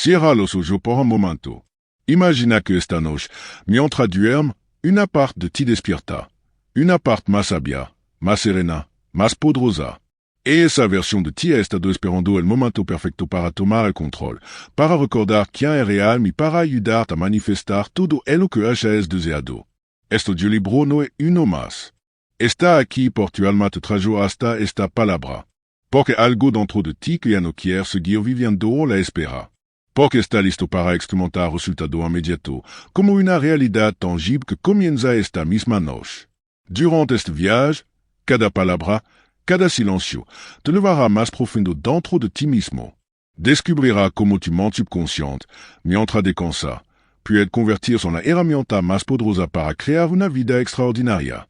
Cierra los ojos por un momento. Imagina que esta noche, mientras duermes, una parte de ti despierta. Una parte más sabia, más serena, más poderosa. E esa versión de ti ha estado esperando el momento perfecto para tomar el control, para recordar quién es real y para ayudarte a manifestar todo lo que hayas deseado. Este audiolibro no es uno más. Está aquí porque tu alma te trajo hasta esta palabra. Porque algo dentro de ti que ya no quiere seguir viviendo la espera. Porque está listo para experimentar resultado inmediato, como una realidad tangible que comienza esta misma noche. Durante este viaje, cada palabra, cada silencio, te llevará más profundo dentro de ti mismo. Descubrirá cómo tu mente subconsciente, mientras descansa, puede convertirse en la herramienta más poderosa para crear una vida extraordinaria.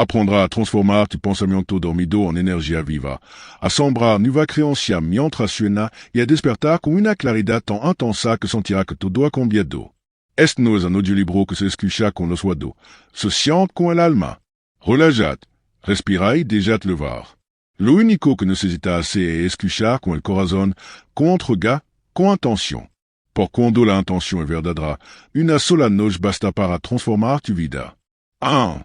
Aprendrá a transformar tu pensamiento dormido en energía viva, a sembrar nueva creencia mientras sueña y a despertar con una claridad tan intensa que sentirá que todo ha cambiado. Este no es un audiolibro que se escucha con los oídos, se siente con el alma. Relájate, respira y déjate levar. Lo único que necesitas hacer es escuchar con el corazón, con entrega, con intención. Por cuando la intención es verdadera, una sola noche basta para transformar tu vida. 1.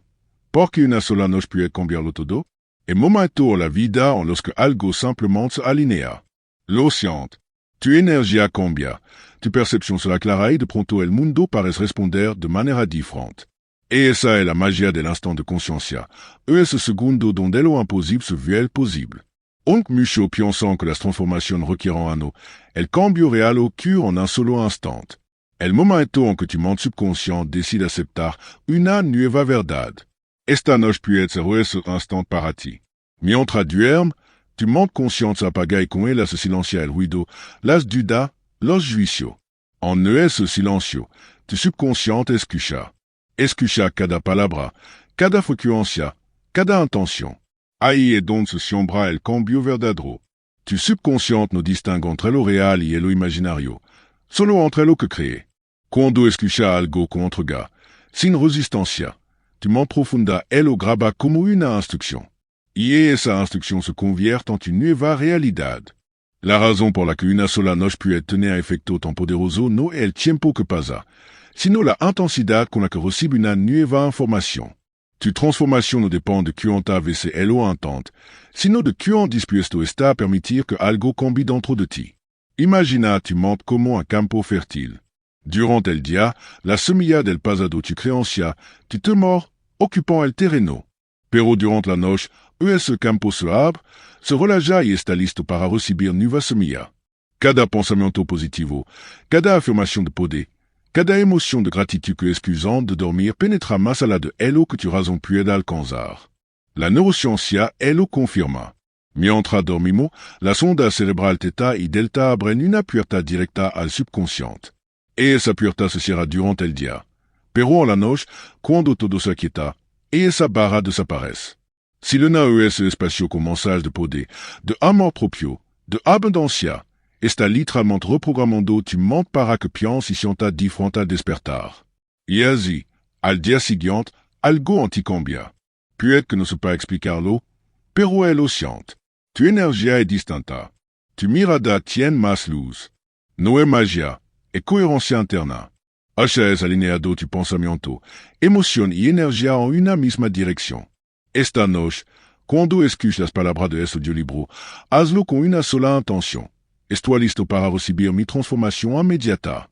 Porque una sola noche puede cambiarlo todo. El momento en la vida en los que algo simplemente se alinea. Lo sientes. Tu energía cambia. Tu percepción se aclara y de pronto el mundo parece responder de manera diferente. E esa es la magia del instante de conciencia. Ese segundo donde lo imposible se vuelve posible. Aunque muchos piensan que las transformaciones requieren años, el cambio real ocurre en un solo instante. El momento en que tu mente subconsciente decide aceptar una nueva verdad. Esta noche puede ser ese instante para ti. Mientras duermes, tu mente consciente se apaga y con ella se silencia el ruido, las dudas, los juicios. En ese silencio, tu subconsciente escucha. Escucha cada palabra, cada frecuencia, cada intención. Ahí es donde se siembra el cambio verdadero. Tu subconsciente no distingue entre lo real y lo imaginario, solo entre lo que cree. Cuando escucha algo con entrega, sin resistencia, tu mente profunda lo graba como una instrucción. Y esa instrucción se convierte en tu nueva realidad. La razón por la que una sola noche puede tener efecto tan poderoso no es el tiempo que pasa, sino la intensidad con la que recibe una nueva información. Tu transformación no depende de cuántas veces lo intente, sino de cuán dispuesto está a permitir que algo cambie dentro de ti. Imagina tu mente como un campo fértil. Durante el día, la semilla del pasado tu creencia, tu temor, ocupan el terreno. Pero durante la noche, ese campo se abre, se relaja y está listo para recibir nueva semilla. Cada pensamiento positivo, cada afirmación de poder, cada emoción de gratitud que excusant de dormir penetra más allá de lo que tu razón puede alcanzar. La neurociencia lo confirma. Mientras dormimos, las ondas cerebrales theta y delta abren una puerta directa al subconsciente. E esa puerta se cierra durante el día. Pero en la noche, cuando todo se aquieta, esa barra desaparece. Si le na ese espacio con mensaje de poder, de amor propio, de abundancia, está literalmente reprogramando tu mente para que pienses y sientas diferente al despertar. Y así, al día siguiente, algo en ti cambia. Puede que no sepa explicarlo, pero lo siente. Tu energía es distinta. Tu mirada tiene más luz. No es magia, es coherencia interna. Hayas alineado tu pensamiento, emoción y energía en una misma dirección. Esta noche, cuando escuches las palabras de este audiolibro, hazlo con una sola intención. Estoy listo para recibir mi transformación inmediata.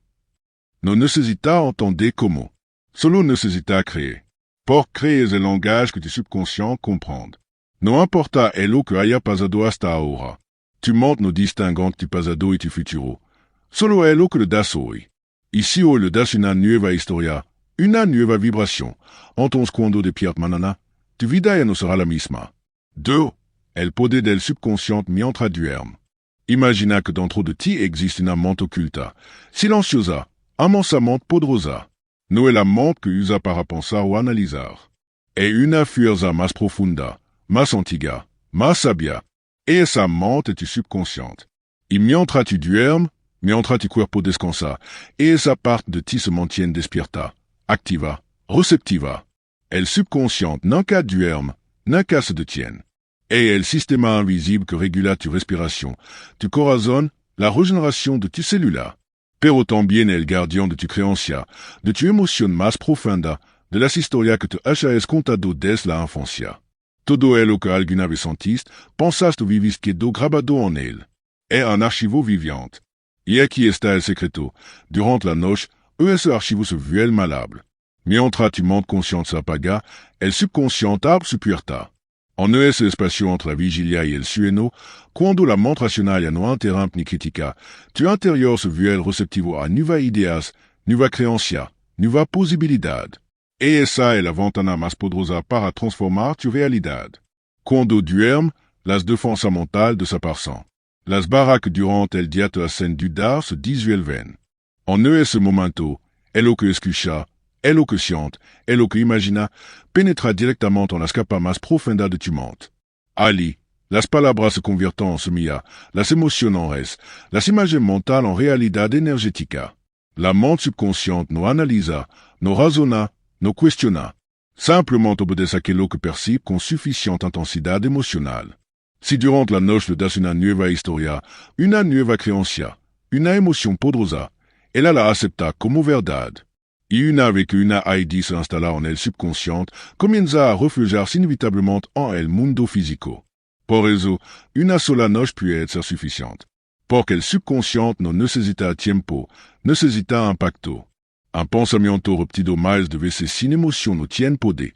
No necesita entender cómo. Solo necesita creer. Por creer es el langage que tu subconsciente comprende. No importa lo que haya pasado hasta ahora. Tu mente no distingue entre tu pasado y tu futuro. Solo es lo que le das hoy. Y si hoy le das una nueva historia, una nueva vibración, entonces cuando despiertes mañana, tu vida ya no será la misma. 2. El poder del subconsciente mientras duermes. Imagina que dentro de ti existe una mente oculta, silenciosa, inmensamente poderosa. No es la mente que usa para pensar o analizar. Es una fuerza más profunda, más antigua, más sabia. Esa mente es tu subconsciente. Y mientras tu duermes, mientras tu cuerpo descansa, esa parte de ti se mantiene despierta, activa, receptiva. El subconsciente nunca duerme, nunca se detiene. Es el sistema invisible que regula tu respiración, tu corazón, la regeneración de tus células. Pero también el guardián de tu creencia, de tu emoción más profunda, de las historias que te hayas contado desde la infancia. Todo lo que alguna vez sentiste, pensaste o viviste quedó grabado en él. Es un archivo viviente. Y aquí está el secreto. Durant la noche, ese archivo se vuelve malable. Mientras tu mente consciente s'apaga, el subconsciente abre su puerta. En ese espacio entre la vigilia y el sueño, cuando la mente racional ya no interrumpe ni critica, tu interior se vuelve receptivo a nuevas ideas, nuevas creencias, nuevas posibilidades. Y esa es la ventana más poderosa para transformar tu realidad. Cuando duermes, las defensas mentales desaparecen. Las barras que durant el día te hacen dudar se disuelven. En ese momento, el lo que escucha, el lo que siente, el lo que imagina, penetra directamente en las capas más profundas de tu mente. Allí, las palabras se convierten en semillas, las emociones en res, las imágenes mentales en realidad energética. La mente subconsciente no analiza, no razona, no cuestiona. Simplemente obedece a aquello que percibe con suficiente intensidad emocional. Si durant la noche le das una nueva historia, una nueva creencia, una emoción poderosa, ella la acepta como verdad. Y una vez que una idea se instala en el subconsciente, comienza a refugiarse inevitablemente en el mundo físico. Por eso, una sola noche puede ser suficiente. Porque el subconsciente no necesita tiempo, necesita impacto. Un pensamiento repetido más de veces sin emoción no tiene poder,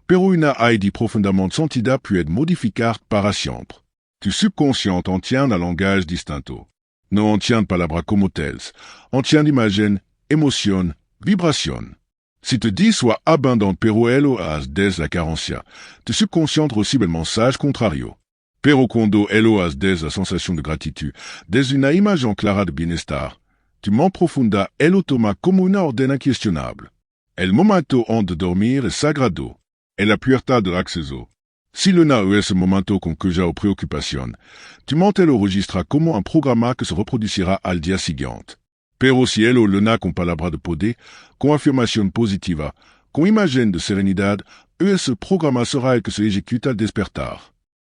pero una idea profundamente sentida puede modificar para siempre. Tu subconsciente entiende un langage distinto. No entiende palabras como tales, entiende imagen, emoción, vibration. Si te dis soit abondante pero elo has des la carencia, tu subconsciente recibe el mensaje contrario. Pero cuando elo has des la sensación de gratitud, des una imagen clara de bienestar, tu mente profunda elo toma como una orden incuestionable. El momento antes de dormir es sagrado. Es la puerta del acceso. Si le na ese momento con cuya o preocupación, tu mente lo registra como un programa que se reproducirá al día siguiente. Pero si elo le na con palabra de poder, con afirmación positiva, con imagen de serenidad, ese programa será el que se ejecuta al despertar.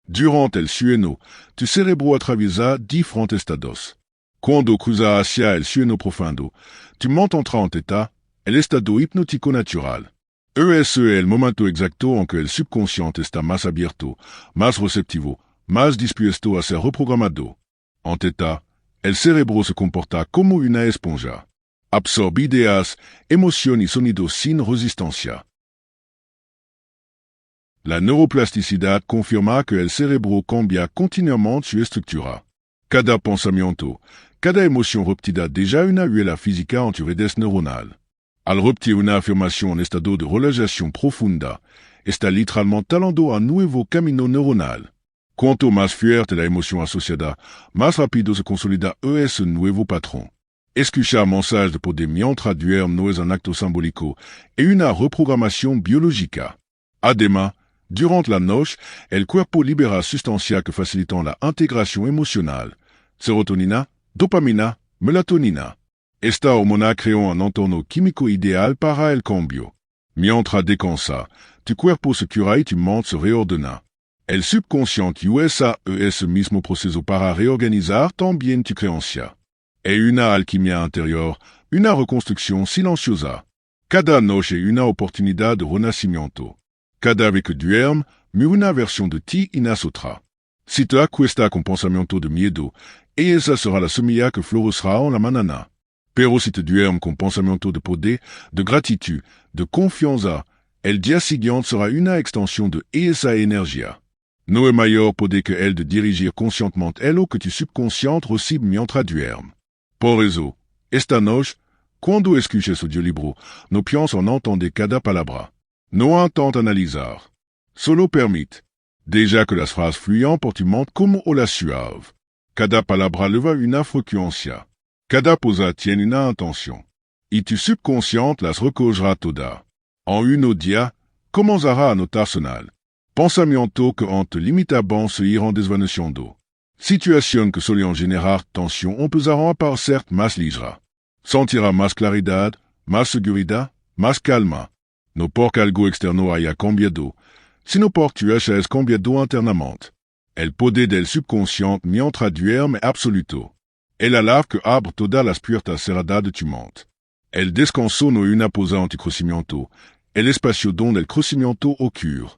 Durant el sueño, tu cerebro atraviesa diferentes estados. Cuando cruza hacia el sueño profundo, tu mente entra en état, el estado hipnótico natural. Ese es el momento exacto en que el subconsciente está más abierto, más receptivo, más dispuesto a ser reprogramado. En état, el cerebro se comporta como una esponja. Absorbe ideas, emociones y sonidos sin resistencia. La neuroplasticidad confirma que el cerebro cambia continuamente su estructura. Cada pensamiento, cada emoción repetida deja una huella física en tu redes neuronal. Al repetir una afirmación en estado de relajación profunda, está literalmente talando un nuevo camino neuronal. Cuanto más fuerte la emoción asociada, más rápido se consolida ese nuevo patrón. Escuchar mensajes de poder mientras duermes no es un acto simbólico y una reprogramación biológica. Además, durant la noche, el cuerpo libera sustancias que facilitan la integración emocional. Serotonina, dopamina, melatonina. Esta hormona crea un entorno químico ideal para el cambio. Mientras descansa, tu cuerpo se cura y tu mente se reordena. El subconsciente usa ese mismo proceso para reorganizar también tu creencia. Es una alquimia interior, una reconstrucción silenciosa. Cada noche una oportunidad de renacimiento. Cada vez que duermes, una versión de ti y nace otra. Si te acuestas con pensamiento de miedo, esa será la semilla que florecerá en la mañana. Pero si te duermes con pensamiento de poder, de gratitud, de confianza, el día siguiente será una extensión de esa energía. No es mayor poder que el de dirigir conscientemente lo que tu subconsciente recibe mientras duermes. Por eso, esta noche, cuando escuches audiolibro, no pienses en entender cada palabra. No intentes analizar. Solo permite. Deja que las frases fluyan por tu mente como olas suaves. Cada palabra leva una frecuencia. Cada pausa tiene una intención. Y tu subconsciente las recogerá todas. En un día, comenzará a notar sonal. Pensamientos que antes limitaban se irán desvaneciendo. Situaciones que solían generar tensión empezarán a parecer más ligeras. Sentirá más claridad, más seguridad, más calma. No porque algo externo haya cambiado, sino porque tu hayas cambiado internamente. El poder del subconsciente mientras duermes es absoluto. É la lave que abre toda las puertas cerradas de tu mente. El descanso no una posa anticrocimiento, el espacio donde el crecimiento ocurre.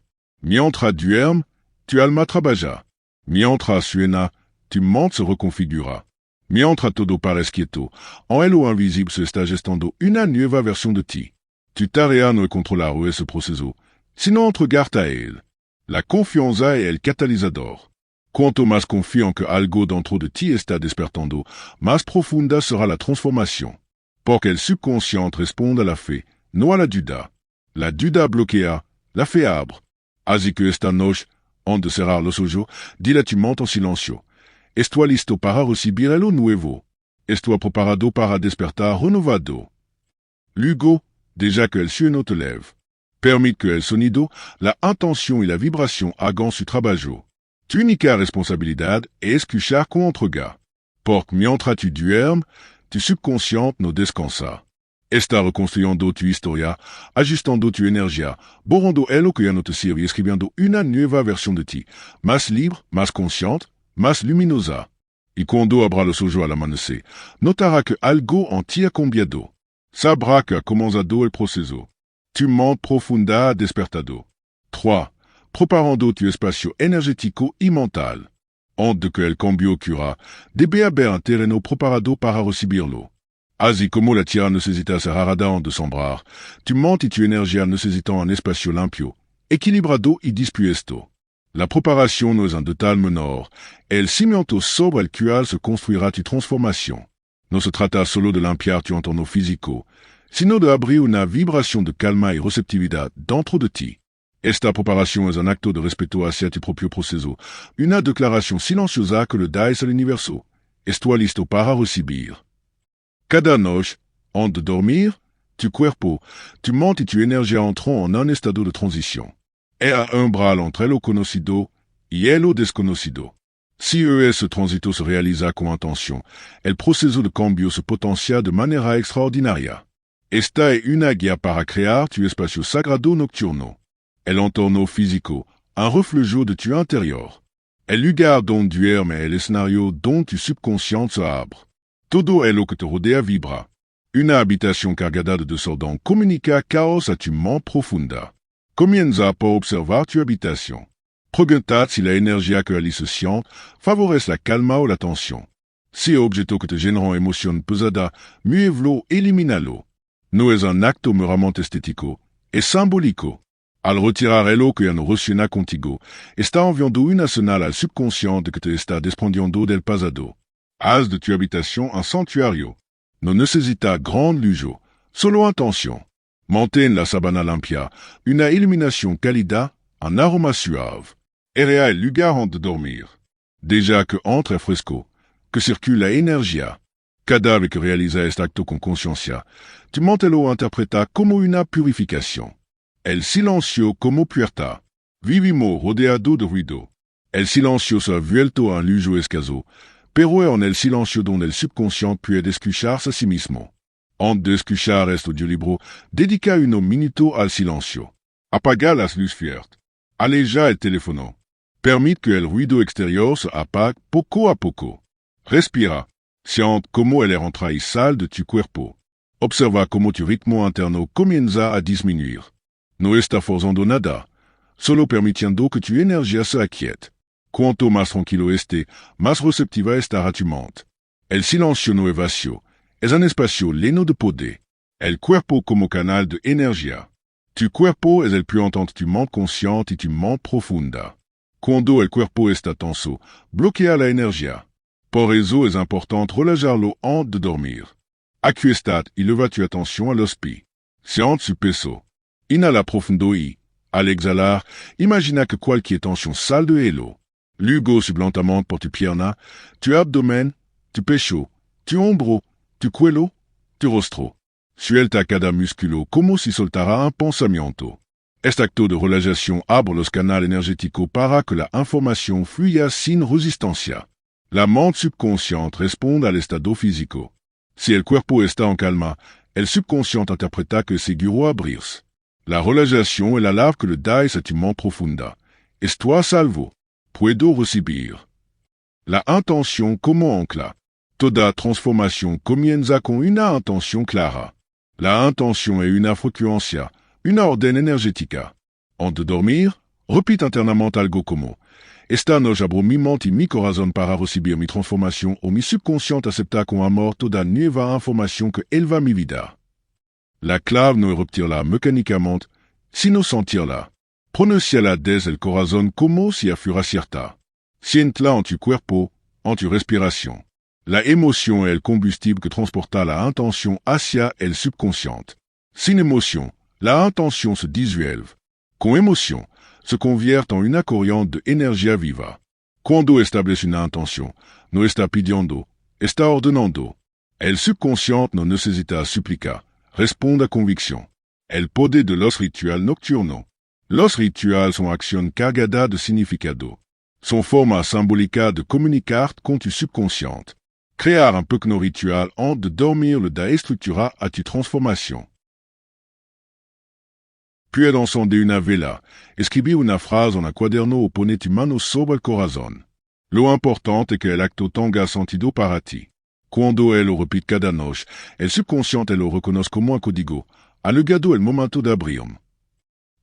Mientras duermes, tu alma trabaja. Mientras suena, tu mente se reconfigura. Mientras todo parece quieto, en el o invisible se está gestando una nueva versión de ti. Tu tarea no es controlar ese proceso, sino entregarte a él. La confianza es el catalizador. Cuanto más confían que algo dentro de ti está despertando, más profunda será la transformación. Porque el subconsciente responde a la fe, no a la duda. La duda bloquea, la fe abre. Así que esta noche, antes de cerrar los ojos, dile a tu mente en silencio. Estoy listo para recibir lo nuevo. Estoy preparado para despertar renovado. Luego, déjà que el sueño te lève. Permite que el sonido, la intención y la vibración hagan su trabajo. Tu única responsabilidad es escuchar con entrega. Porque mientras tu duermes, tu subconsciente no descansa. Está reconstruyendo tu historia, ajustando tu energía, borrando lo que ya no te sirve y escribiendo una nueva versión de ti, más libre, más consciente, más luminosa. Y cuando abra los ojos al amanecer, notará que algo en ti ha cambiado. Sabrá que ha comenzado el proceso. Tu mente profunda ha despertado. 3. Preparando tu espacio energético y mental. Antes de que el cambio ocurra, debe haber un terreno preparado para recibirlo. Así como la tierra necesita ser arada antes de sembrar, tu mente y tu energía necesitan un espacio limpio, equilibrado y dispuesto. La preparación no es un detalle menor. El cimiento sobre el cual se construirá tu transformación. No se trata solo de limpiar tu entorno físico, sino de abrir una vibración de calma y receptividad dentro de ti. Esta preparación es un acto de respeto hacia tu propio proceso, una declaración silenciosa que le das al universo. Estoy listo para recibir. Cada noche, antes de dormir, tu cuerpo, tu mente y tu energía entran en un estado de transición. Es un umbral entre lo conocido y lo desconocido. Si ese tránsito se realiza con intención, el proceso de cambio se potencia de manera extraordinaria. Esta es una guía para crear tu espacio sagrado nocturno. El entorno físico, un reflejo de tu interior. El lugar donde duerme el escenario donde tu subconsciente se abre. Todo lo que te rodea vibra. Una habitación cargada de desorden comunica caos a tu mente profunda. Comienza por observar tu habitación. Preguntate si la energía que allí se siente favorece la calma o la tensión. Si el objeto que te genera emoción pesada, muévelo, elimínalo. No es un acto meramente estético, es simbólico. Al retirar lo que ya no resuena contigo, está enviando una señal al subconsciente que te está desprendiendo del pasado. Haz de tu habitación un santuario. No necesita gran lujo, solo intención. Mantén la sabana limpia, una iluminación cálida, un aroma suave. Crea el lugar antes de dormir. Déjà que entre el fresco, que circule la energía. Cada vez que realiza este acto con conciencia, tu mente lo interpreta como una purificación. El silencio como puerta. Vivimos rodeado de ruido. El silencio se ha vuelto un lujo escaso, pero es en el silencio donde el subconsciente puede escucharse a sí mismo. Antes de escuchar este audiolibro, dedica unos minutos al silencio. Apaga las luces fuertes. Aleja el teléfono. Permite que el ruido exterior se apague poco a poco. Respira. Siente cómo el entra y sale de tu cuerpo. Observa cómo tu ritmo interno comienza a disminuir. No está forzando nada, solo permitiendo que tu energía se aquiete. Cuanto más tranquilo esté, más receptiva estará tu mente. El silencio no es vacío, es un espacio lleno de poder. El cuerpo como canal de energía. Tu cuerpo es el puente entre tu mente consciente y tu mente profunda. Cuando el cuerpo está tenso, bloquea la energía. Por eso es importante relajarlo antes de dormir. Acuéstate y leva tu atención a los pies. Siente su peso. Inhala profundo y, al exhalar, imagina que cualquier tensión sale de él. Luego sublentamente por tu pierna, tu abdomen, tu pecho, tu hombro, tu cuello, tu rostro. Suelta cada músculo como si soltara un pensamiento. Este acto de relajación abre los canales energéticos para que la información fluya sin resistencia. La mente subconsciente responde al estado físico. Si el cuerpo está en calma, el subconsciente interpreta que es seguro abrirse. La relajación es la lave que le dais a tu mente profunda. Estoy a salvo. Puedo recibir. La intención como ancla. Toda transformación comienza con una intención clara. La intención es una frecuencia, una orden energética. Antes de dormir, repite internamente algo como: esta noche abro mi mente y mi corazón para recibir mi transformación o mi subconsciente acepta con amor toda nueva información que él va a mi vida. La clave no es repetirla mecánicamente, sino sentirla. Pronunciala desde el corazón como si fuera cierta. Siéntela en tu cuerpo, en tu respiración. La émotion est le combustible que transporta la intention hacia el subconsciente. Sin émotion, la intention se disuelve. Con émotion, se convierte en una corriente de energía viva. Cuando establece una intention, no está pidiendo, está ordenando. El subconsciente no necesita suplicar, responde a convicción. El poder de los rituales nocturnos. Los rituales son acciones cargadas de significado. Son forma symbólica de comunicar con tu subconsciente. Crear un pequeño ritual antes de dormir le da estructura a tu transformación. Puedes encender una vela, escribir una frase en un cuaderno o poner tu mano sobre el corazón. Lo importante es que el acto tenga sentido para ti. Cuando él lo repite cada noche, el subconsciente lo reconoce como un código. Ha llegado el momento de abrir.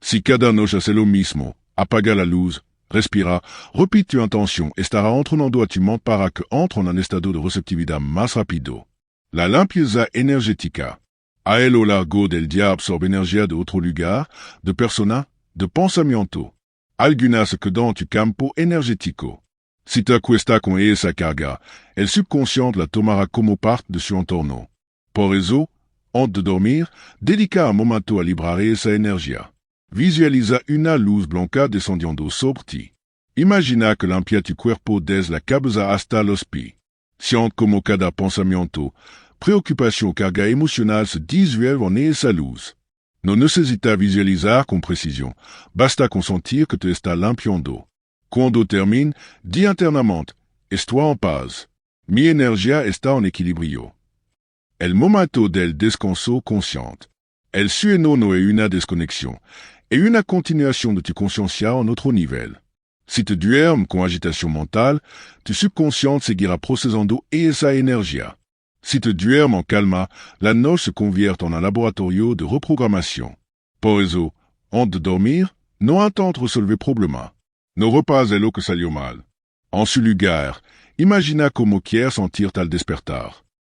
Si cada noche hace lo mismo, apaga la luz, respira, repite tu intención, estará entrenando a tu mente para que entre en un estado de receptividad más rápido. La limpieza energética. A lo largo del día absorbe energía de otro lugar, de persona, de pensamiento. Algunas se quedan en tu campo energético. Si te acuestas con esa carga, el subconsciente la tomará como parte de su entorno. Por eso, antes de dormir, dedica un momento a liberar esa energía. Visualiza una luz blanca descendiendo sobre ti. Imagina que limpia tu cuerpo desde la cabeza hasta los pies. Siente como cada pensamiento, preocupación o carga emocional se disuelve en esa luz. No necesita visualizar con precisión, basta con sentir que te está limpiando. Cuando termine, di internamente: estoy en paz. Mi energía está en equilibrio. El momento del descanso consciente. El sueño no es una desconexión, es una continuación de tu conciencia en otro nivel. Si te duermes con agitación mental, tu subconsciente seguirá procesando esa energía. Si te duermes en calma, la noche se convierte en un laboratorio de reprogramación. Por eso, antes de dormir, no intentes resolver problemas. No repase lo que salió mal. En su lugar, imagina cómo quieres sentirte al despertar.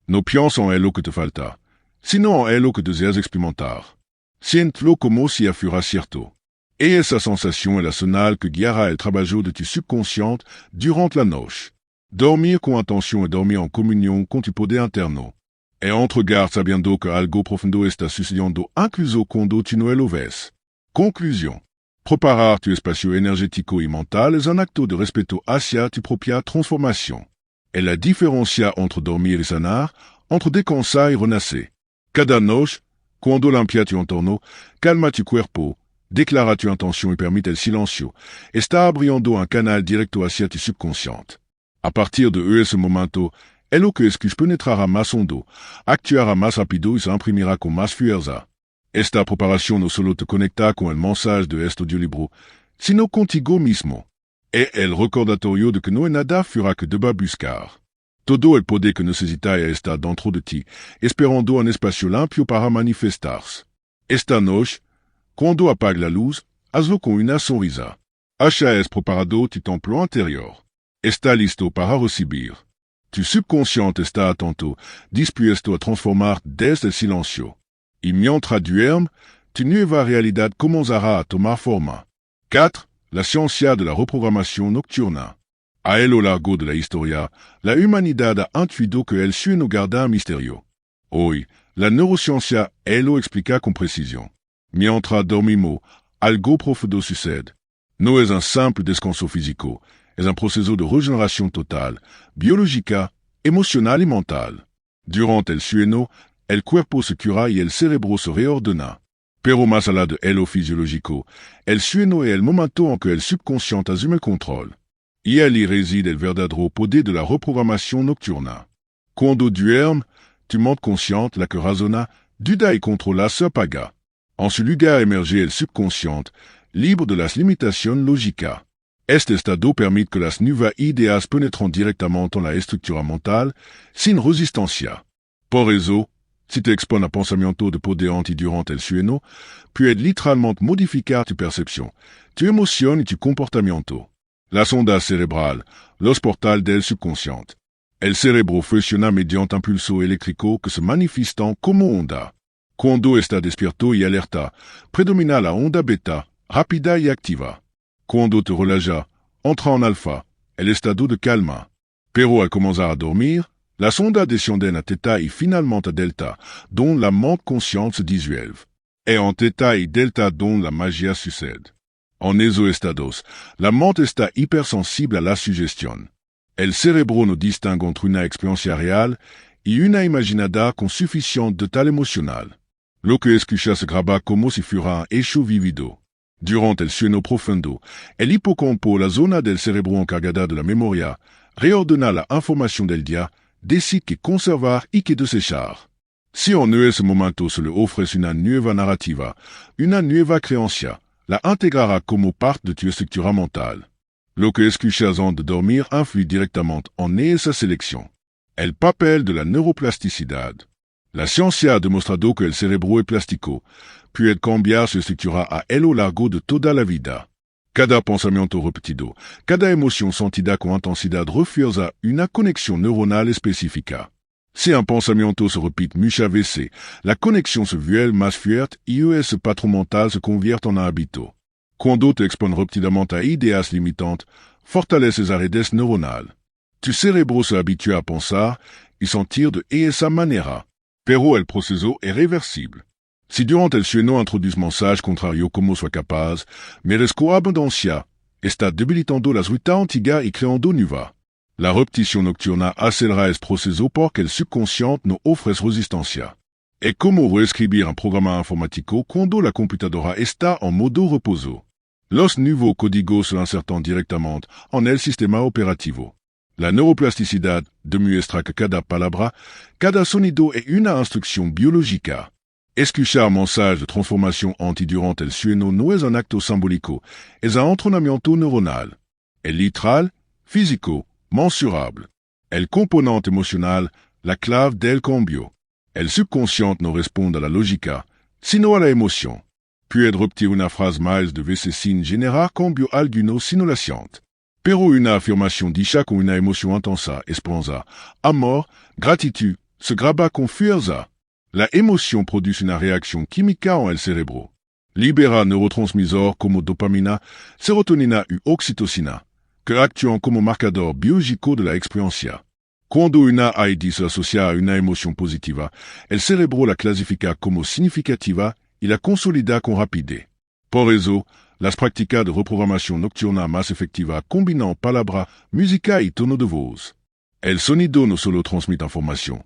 No pienses en lo que te falta, sino en lo que deseas experimentar. Siéntelo como si fuera cierto. Et esa sensación es la señal que guiará el trabajo de tu subconsciente durante la noche. Dormir con atención es dormir en comunión con tu poder interno. Es entregar sabiendo que algo profundo está sucediendo incluso cuando tú no lo ves. Conclusión. Preparar tu espacio energético y mental es un acto de respeto hacia tu propia transformación. Es la diferencia entre dormir y sanar, entre descansar y renacer. Cada noche, cuando limpia tu entorno, calma tu cuerpo, declara tu intención y permite el silencio, está abriendo un canal directo hacia tu subconsciente. A partir de ese momento, el lo que escuches penetrará más hondo, actuará más rápido y se imprimirá con más fuerza. Esta preparación no solo te conecta con el mensaje de este audiolibro, sino contigo mismo. Es el recordatorio de que no hay nada fuera que deba buscar. Todo el poder que necesitas está dentro de ti, esperando un espacio limpio para manifestarse. Esta noche, cuando apague la luz, hazlo con una sonrisa. Has preparado tu templo interior. Está listo para recibir. Tu subconsciente está atento, dispuesto a transformar desde el silencio. Y mientras duermes, tu nueva realidad comenzará a tomar forma. 4. La ciencia de la reprogramación nocturna. A lo largo de la historia, la humanidad ha intuido que el sueño guarda un misterio. Hoy, la neurociencia lo explica con precisión. Mientras dormimos, algo profundo sucede. No es un simple descanso físico, es un proceso de regeneración total, biológica, emocional y mental. Durante el sueño, el cuerpo se cura y el cerebro se reordena. Pero más allá de lo fisiológico, el sueño es el momento en que el subconsciente asume el control. Y allí reside el verdadero poder de la reprogramación nocturna. Cuando duermes, tu mente consciente, la que razona, duda y controla, se apaga. En su lugar emerge el subconsciente, libre de las limitaciones lógicas. Este estado permite que las nuevas ideas penetran directamente en la estructura mental sin resistencia. Por eso, si te expone a pensamiento de poder durante el sueño, puede literalmente modificar tu percepción, tu emoción y tu comportamiento. Las ondas cerebrales, los portales del subconsciente. El cerebro funciona mediante un pulso eléctrico que se manifiesta como onda. Cuando está despierto y alerta, predomina la onda beta, rápida y activa. Cuando te relajas, entra en alfa, el estado de calma. Pero al comenzar a dormir, las ondas descienden a theta y finalmente a delta, donde la mente consciente se disuelve. Et en theta y delta donde la magia sucede. En esos estados, la mente está hipersensible a la sugestión. El cerebro no distingue entre una experiencia real y una imaginada con suficiente detalle emocional. Lo que escucha se graba como si fuera un hecho vivido. Durante el sueño profundo, el hipocampo, la zona del cerebro encargada de la memoria, reordena la información del día, decide qué conservar y qué desechar. Si en ese momento se le ofrece una nueva narrativa, una nueva creencia, la integrará como parte de tu estructura mental. Lo que escuchas antes de dormir influye directamente en esa selección. El papel de la neuroplasticidad. La ciencia ha demostrado que el cerebro es plástico, puede cambiar su estructura a lo largo de toda la vida. Cada pensamiento repetido, cada emoción sentida con intensidad refuerza una conexión neuronal específica. Si un pensamiento se repite muchas veces, la conexión se vuelve más fuerte y ese patrón mental se convierte en un hábito. Cuando te expones repetidamente a ideas limitantes, fortaleces las redes neuronales. Tu cerebro se habitúa a pensar y sentir de esa manera. Pero el proceso es reversible. Si durante el sueño introduces mensajes contrarios como sois capaz, merezco abundancia, está debilitando las rutas antiguas y creando nuevas. La repetición nocturna acelera este proceso porque el subconsciente no ofrece resistencia. Es como reescribir un programa informático cuando la computadora está en modo reposo. Los nuevos códigos se insertan directamente en el sistema operativo. La neuroplasticidad demuestra que cada palabra, cada sonido es una instrucción biológica. Escuchar mensajes de transformación durante el sueño no es un acto simbólico, es un entrenamiento neuronal. Es literal, físico, mensurable. El componente emocional, la clave del cambio. El subconsciente no responde a la lógica, sino a la emoción. Puede repetir una frase más de veces sin generar cambio alguno si no la siente. Pero una afirmación dicha con una emoción intensa, esperanza, amor, gratitud, se graba con fuerza. La emoción produce una reacción química en el cerebro. Libera neurotransmisores como dopamina, serotonina y oxitocina, que actúan como marcador biológico de la experiencia. Cuando una idea se asocia a una emoción positiva, el cerebro la clasifica como significativa y la consolida con rapidez. Por eso, las prácticas de reprogramación nocturna más efectivas combinan palabra, música y tono de voz. El sonido no solo transmite información,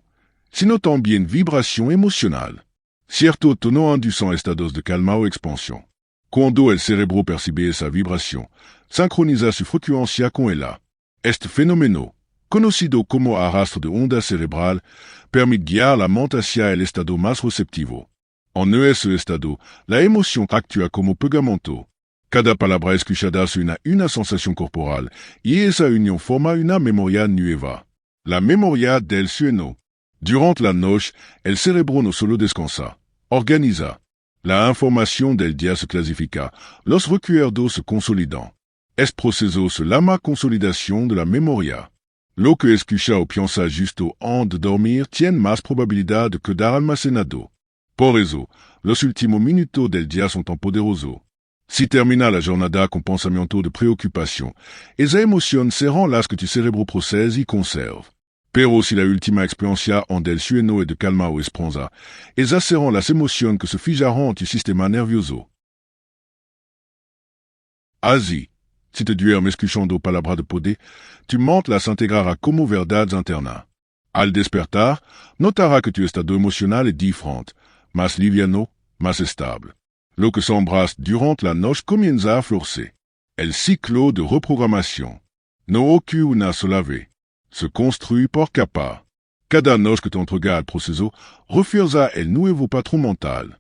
sino también vibración emocional. Cierto tono inducen estados de calma o expansión. Cuando el cerebro percibe esa vibración, sincroniza su frecuencia con ella. Este fenómeno, conocido como arrastre de onda cerebral, permite guiar la mente hacia el estado más receptivo. En ese estado, la emoción actúa como pegamento. Cada palabra escuchada suena una sensación corporal, y esa unión forma una memoria nueva. La memoria del sueño. Durante la noche, el cerebro no solo descansa, organiza. La información del día se clasifica, los recuerdos se consolidan. Este proceso se llama consolidación de la memoria. Lo que escucha o piensa justo antes de dormir tiene más probabilidad de quedar almacenado. Por eso, los últimos minutos del día son tan poderosos. Si termina la jornada con pensamiento de preocupación, esas emociones serán las que tu cerebro procese y conserve. Pero si la última experiencia en del sueño es de calma o esperanza, esas serán las emociones que se fijarán en tu sistema nervioso. Así, si te duermes escuchando palabras de poder, tu mente las integrará como verdades internas. Al despertar, notará que tu estado emocional es diferente, más liviano, más estable. Lo que s'embrasse durante la noche comienza a florecer. El ciclo de reprogramación. No ocurre una sola vez. Se construit por capas. Cada noche que te entregas al proceso, refuerza el nuevo patrón mental.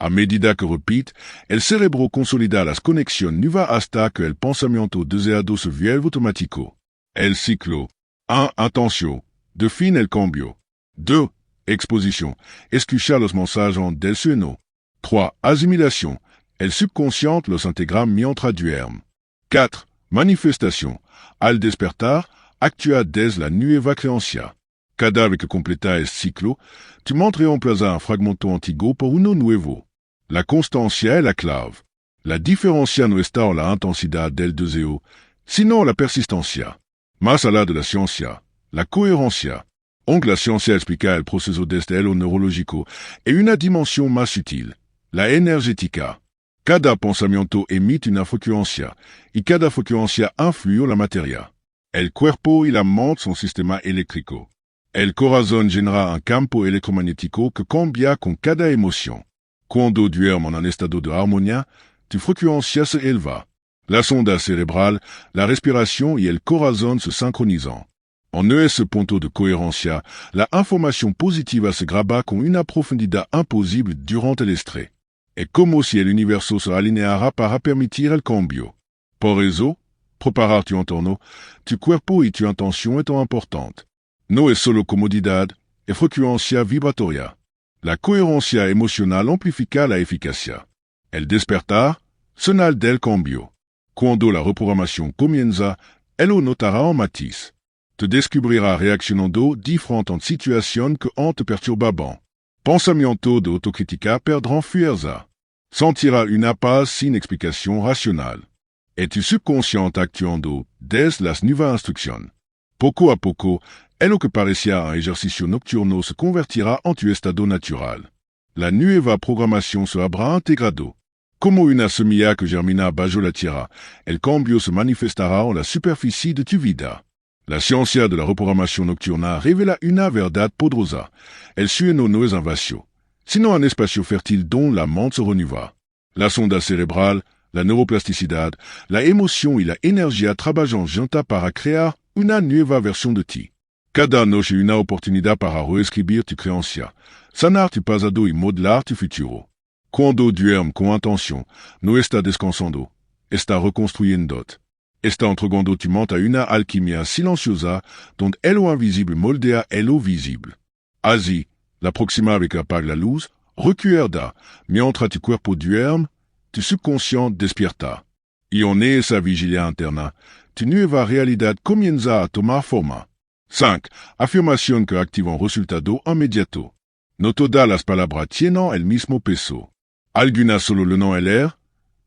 A medida que repite, el cerebro consolida las conexiones hasta que el pensamiento deseado se vuelve automático. El ciclo. 1. Intention. Define el cambio. 2. Exposition. Escucha los mensajes del sueño. 3. Assimilation. El subconscient los integra mientras duerme. 4. Manifestation. Al despertar, actúa desde la nueva creencia. Cada vez que completa el ciclo, tu montres reemplaza un fragmento antiguo por uno nuevo. La constancia es la clave. La diferencia no está en la intensidad del deseo, sino en la persistencia. Más allá de la ciencia, la coherencia. Aunque la ciencia explica el proceso desde lo neurológico, es una dimensión más sutil, la energética. Cada pensamiento emite una frecuencia, y cada frecuencia influye en la materia. El cuerpo y la mente son sistema eléctrico. El corazón genera un campo electromagnético que cambia con cada emoción. Cuando duermes en un estado de armonía, tu frecuencia se eleva. La sonda cerebral, la respiración y el corazón se sincronizan. En ese punto de coherencia, la información positiva se graba con una profundidad imposible durante el estrés. Es como si el universo se alineara para permitir el cambio. Por eso, preparar tu entorno, tu cuerpo y tu intención es tan importante. No es solo comodidad, es frecuencia vibratoria. La coherencia emocional amplifica la eficacia. El despertar, señal del cambio. Cuando la reprogramación comienza, él lo notará en matiz. Te descubrirá reaccionando diferente en situaciones que te perturbaban. Pensamiento de autocrítica perdrán fuerza. Sentirá una paz sin explicación racional. Et tu subconscient actuando desde las nuevas instrucciones. Poco a poco, lo que parecía un ejercicio nocturno se convertirá en tu estado natural. La nueva programación se habrá integrado. Como una semilla que germina bajo la tierra, el cambio se manifestará en la superficie de tu vida. La ciencia de la reprogramación nocturna revela una verdad poderosa. El sueño no es un vacío, sino un espacio fértil donde la mente se renueva. La sonda cerebral, la neuroplasticidad, la emoción y la energía trabajan juntas para crear una nueva versión de ti. Cada noche una oportunidad para reescribir tu creencia, sanar tu pasado y modelar tu futuro. Cuando duermes con intención, no está descansando, está reconstruyéndote. Está entregando tu mente a una alquimia silenciosa donde lo invisible moldea lo visible. Así, la próxima vez que apague la luz, recuerda, mientras tu cuerpo duerme, tu subconscient despierta. Y en esa vigilia interna, tu nueva realidad comienza a tomar forma. 5. Afirmación que activa un resultado inmediato. No todas las palabras tienen el mismo peso. Algunas solo le nom el air,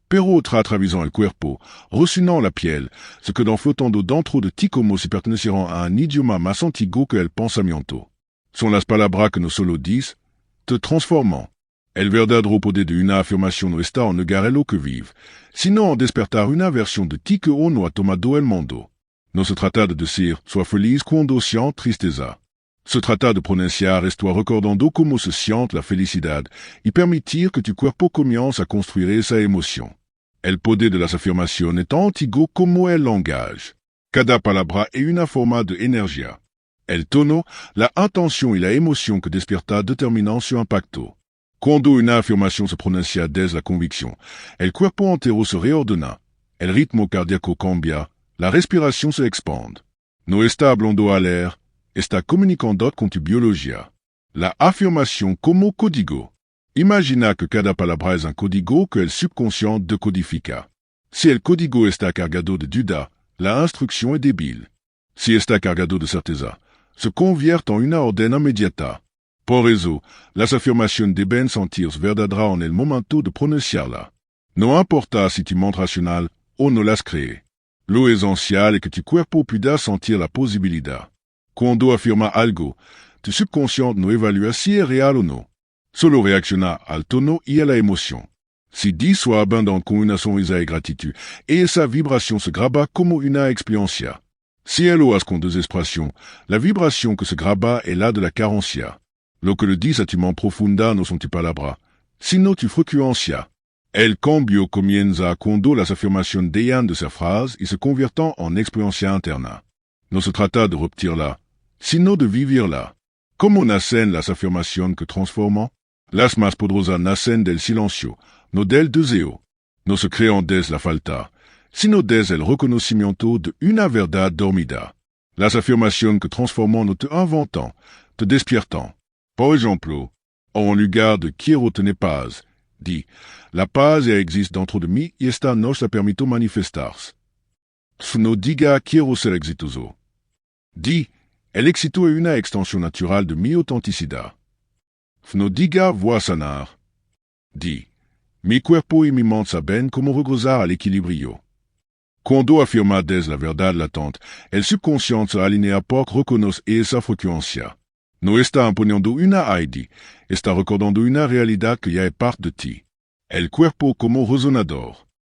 pero otras atraviesan el cuerpo, resonant la piel, se quedan flotando dentro de ti como si pertenecieran a un idioma más antiguo que el pensamiento. Son las palabras que no solo dices, te transforman. El verdadero poder de una afirmación no está en negar lo que vive, sino en despertar una versión de ti que no ha tomado el mundo. No se trata de decir, soy feliz cuando siento tristeza. Se trata de pronunciar esto recordando cómo se siente la felicidad y permitir que tu cuerpo comience a construir esa emoción. El poder de las afirmaciones es tan antiguo como el langage. Cada palabra es una forma de energía. El tono, la intención y la emoción que despierta determinan su impacto. Cuando una afirmación se pronuncia desde la convicción, el cuerpo entero se reordena, el ritmo cardíaco cambia, la respiración se expande. No está hablando al aire, está comunicando con tu biología. La afirmación como código. Imagina que cada palabra es un código que el subconscient decodifica. Si el código está cargado de duda, la instrucción es débil. Si está cargado de certeza, se convierte en una orden inmediata. Por eso, las afirmaciones deben sentirse verdaderas en el momento de pronunciarla. No importa si tu mente racional o no las cree. Lo esencial es que tu cuerpo pueda sentir la posibilidad. Cuando afirma algo, tu subconscient no evalúa si es real o no. Solo reacciona al tono y a la emoción. Si dices soy abundante con una sonrisa y gratitud, esa vibración se graba como una experiencia. Si lo haces con desesperación, la vibración que se graba es la de la carencia. Lo que le dices a tu mente profunda no son tus palabras, sino tu frecuencia. El cambio comienza cuando las afirmaciones dejan de ser frases y se convierten en experiencia interna. No se trata de repetirla, sino de vivirla. ¿Cómo nacen las afirmaciones que transforman? Las más poderosas nacen del silencio, no del deseo. No se crean des la falta, sino des el reconocimiento de una verdad dormida. Las afirmaciones que transforman no te inventan, te despiertan. Por ejemplo, en lugar de quiero tener paz, di, la paz ya existe dentro de mí y esta nos la permito manifestarse. No diga quiero ser exitoso. Di, el éxito es una extensión natural de mi autenticidad. No diga voy a sanar. Di, mi cuerpo y mi mente saben cómo regresar al equilibrio. Cuando afirma des la verdad latente, el subconsciente alinea por reconoce esa frecuencia. No está imponiendo una ID, está recordando una realidad que ya es parte de ti. El cuerpo como resonador.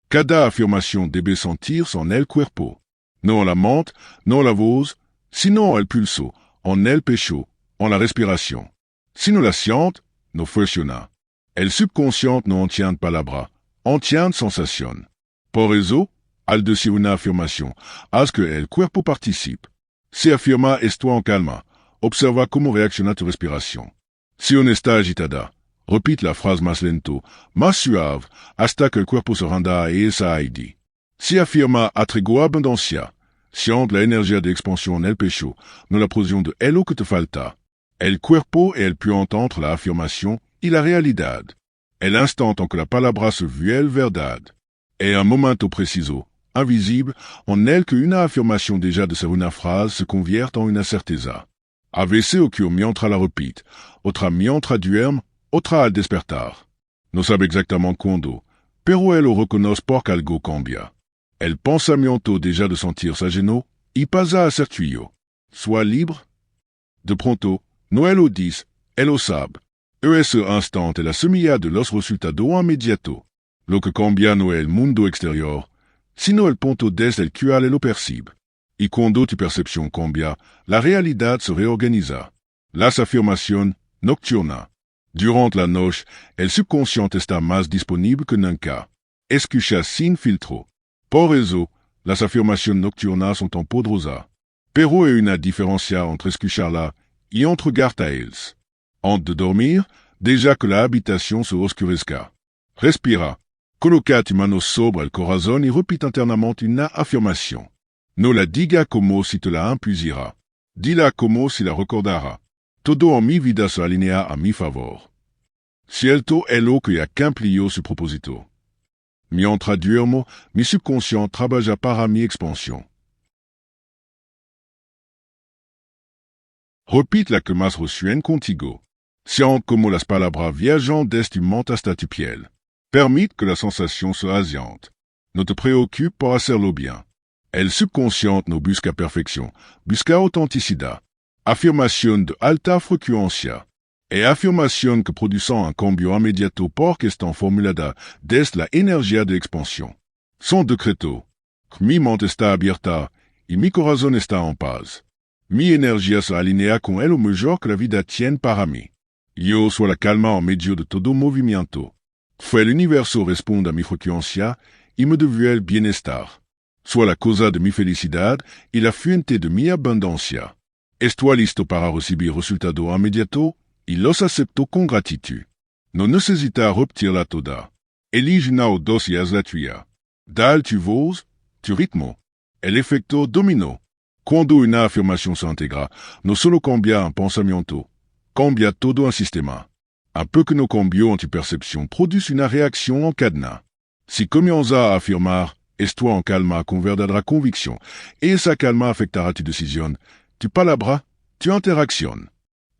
Cada afirmación debe sentirse en el cuerpo. No en la mente, no en la voz, sino en el pulso, en el pecho, en la respiración. Si no la siente, no funciona. El subconsciente no entiende palabra, entiende sensación. Por eso, al decir una afirmación, haz que el cuerpo participe. Si afirma esto en calma, observa cómo reacciona tu respiración. Si uno está agitada, repite la frase más lento, más suave, hasta que el cuerpo se renda a esa ID. Si afirma atraigo abundancia, siente la energía de expansión en el pecho, no la producción de lo que te falta. El cuerpo et el peut entendre la afirmación y la realidad. El instant en que la palabra se vuelve verdad. Et un momento preciso, invisible, en el que una afirmación déjà de ser una frase se convierte en una certeza. A veces ocurre mientras la repite, otra mientras duerme, otra al despertar. No sabe exactamente cuándo, pero él lo reconoce porque algo cambia. El pensamiento déjà de sentirse ajeno y pasa a ser tuyo. Sois libre. De pronto, no él lo dice, él lo sabe. Ese instant es la semilla de los resultados inmediatos. Lo que cambia no es el mundo exterior, sino el punto desde el cual él lo percibe. Y cuando tu percepción cambia, la realidad se reorganiza. Las afirmaciones nocturnas. Durante la noche, el subconsciente está más disponible que nunca. Escucha sin filtro. Por eso, las afirmaciones nocturnas son tan poderosas. Pero hay una diferencia entre escucharla y entregarte a ellas. Antes de dormir, déjà que la habitación se oscurezca. Respira. Coloca tu mano sobre el corazón y repite internamente una afirmación. No la diga como si te la impusiera. Dila como si la recordara. Todo en mi vida se alinea a mi favor. Cierto es lo que ya cumplió su propósito. Mientras duermo, mi subconsciente trabaja para mi expansión. Repite la que más resuena contigo. Siente como las palabras viajan desde tu mente hasta tu piel. Permite que la sensation se asiente. No te preocupes por hacerlo bien. El subconsciente no busca perfección, busca autenticidad. Afirmación de alta frecuencia. E afirmación que producen un cambio inmediato porque están formuladas desde la energía de expansión. Son decreto. Mi mente está abierta y mi corazón está en paz. Mi energía se alinea con el mejor que la vida tiene para mí. Yo soy la calma en medio de todo movimiento. Fue el universo responde a mi frecuencia y me devuelve el bienestar. Soy la causa de mi felicidad y la fuente de mi abundancia. Estoy listo para recibir resultados inmediatos y los acepto con gratitud. No necesita repetirla toda. Elige una o dos y hazla tuya. Dale tu voz, tu ritmo. El efecto dominó. Cuando una afirmación se integra, no solo cambia un pensamiento, cambia todo un sistema. Un peu que no cambio en tu percepción produce una reacción en cadena. Si comienza a afirmar, estoy en calma con verdadera convicción, y esa calma afectará tu decisión, tu palabra, tu interacción.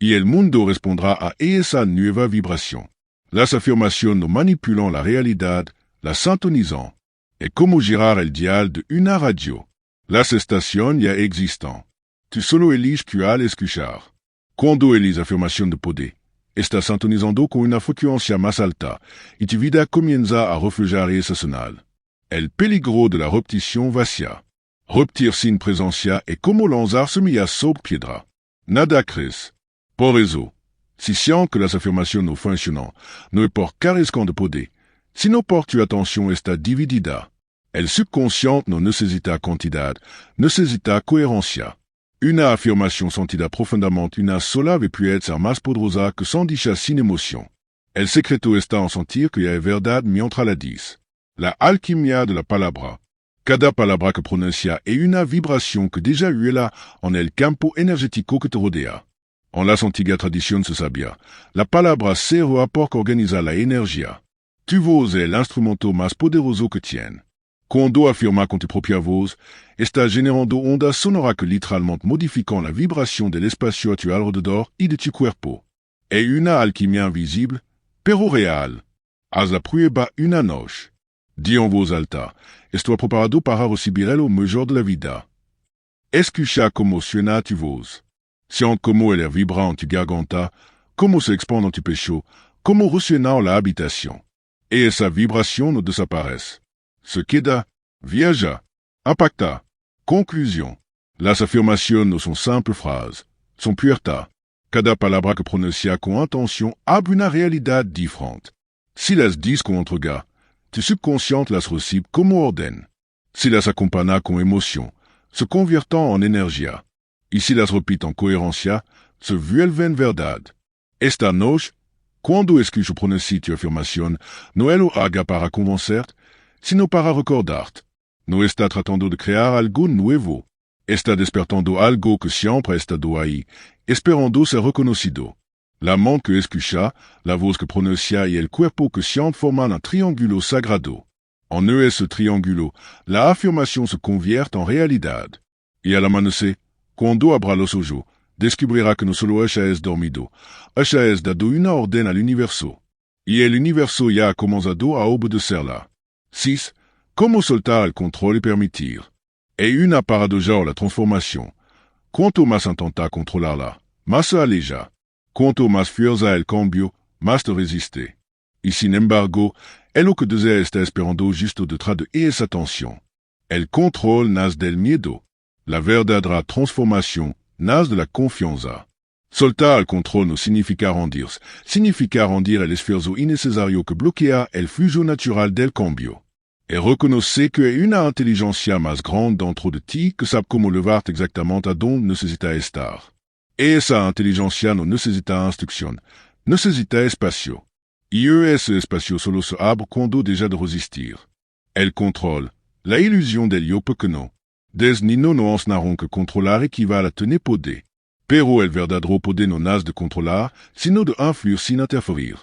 Y el mundo respondrá a esa nueva vibración. Las afirmaciones no manipulan la realidad, la sintonizan. Es como girar el dial de una radio. Las estaciones ya existen. Tu solo eliges cuál escuchar. Cuando eliges afirmación de poder, estás sintonizando con una frecuencia más alta y tu vida comienza a reflejar esa señal. El peligro de la repetición vacía. Repetir sin presencia es como lanzar semillas sobre piedra. Nada crece. Por eso, si sientes que las afirmaciones no funcionan, no es por carezcan de poder, sino porque tu atención está dividida. El subconsciente no necesita cantidad, necesita coherencia. Una afirmación sentida profundamente una sola vez puede ser más poderosa que son dicha sin emoción. El secreto está en sentir que hay verdad mientras la dice. La alquimia de la palabra. Cada palabra que pronuncia es una vibración que déjà huela en el campo energético que te rodea. En la antigua tradición se sabía, la palabra cero aporta organiza la energía. Tu voz es el instrumento más poderoso que tiene. Cuando afirma con tu propia voz, está generando ondas sonoras que literalmente modifican la vibración del espacio a tu alrededor y de tu cuerpo. Es una alquimia invisible, pero real. Haz la prueba una noche. Di en voz alta, estoy preparado para recibir lo mejor de la vida. Escucha cómo suena tu voz. Siente cómo el air vibra en tu garganta, cómo se expande en tu pecho, cómo resuena en la habitación. Y esa vibración no desaparece. Se queda, viaja, impacta. Conclusión. Las afirmaciones no son simples frases, son puertas. Cada palabra que pronuncia con intención abre una realidad diferente. Si las dices con entrega, tu subconsciente las recibe como orden. Si las acompaña con emoción, se convierten en energía. Y si las repite en coherencia, se vuelven verdad. Esta noche, cuando escucho pronunciar tu afirmación, no lo haga para convencerte, sino para recordarte. No está tratando de crear algo nuevo. Está despertando algo que siempre ha estado ahí, esperando ser reconocido. La mente que escucha, la voz que pronuncia y el cuerpo que siente forman un triángulo sagrado. En ese triángulo, la afirmación se convierte en realidad. Y al amanecer, cuando abra los ojos, descubrirá que no solo ella es dormido, ella es dado una orden al universo. Y el universo ya ha comenzado a obedecerla. 6. Cómo soltar el control y permitir. Es una paradoja la transformación. Cuanto más intenta controlarla, más se aleja. Cuanto más fuerza el cambio, más te resiste. Y sin embargo, es lo que desea está esperando justo detrás de esa tensión. El control nace del miedo. La verdadera transformación nace de la confianza. Soltar el control no significa rendir el esfuerzo innecesario que bloquea el flujo natural del cambio. Et reconocer que hay una inteligencia más grande dentro de ti que sabe cómo llevarte exactamente a donde necesita estar. Esa inteligencia no necesita instrucción, necesita espacio. Y ese espacio solo se abre cuando deja de resistir. El control, la ilusión del yo pequeño. Des niños no enseñaron que controlar equivale a tener poder. Pero el verdadero poder no nace de controlar, sino de influir sin interferir.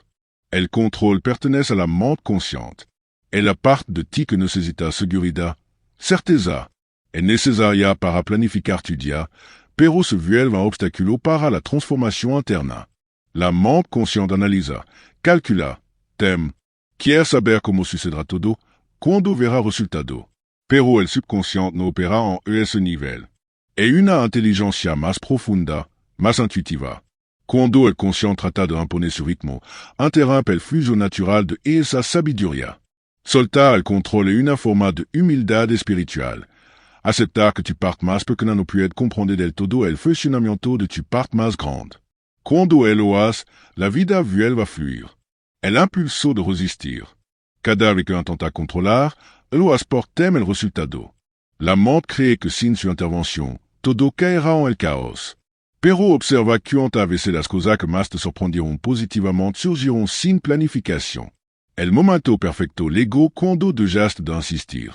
El control pertenece a la mente consciente. Es la parte de ti que necesita seguridad, certeza. Es necesaria para planificar tu día, pero se vuelve un obstáculo para la transformación interna. La mente consciente analiza, calcula, teme, quiere saber cómo sucederá todo, cuándo verá resultado. Pero el subconsciente no opera en ese nivel. Es una inteligencia más profunda, más intuitiva. Cuando el consciente trata de imponer su ritmo, interrumpe el flujo natural de esa sabiduría. Soltar el control es una forma de humildad espiritual. Aceptar que tu parte más pequeña no puede comprender del todo el funcionamiento de tu parte más grande. Cuando él lo hace, la vida vuelve a fluir. El impulso de resistir. Cada vez que intenta controlar, lo hace por temer el resultado. La mente cree que sin su intervención, todo caerá en el caos. Pero observa cuántas veces las cosas que más te sorprendieron positivamente surgieron sin planificación. El momento perfecto llegó cuando dejaste de insistir.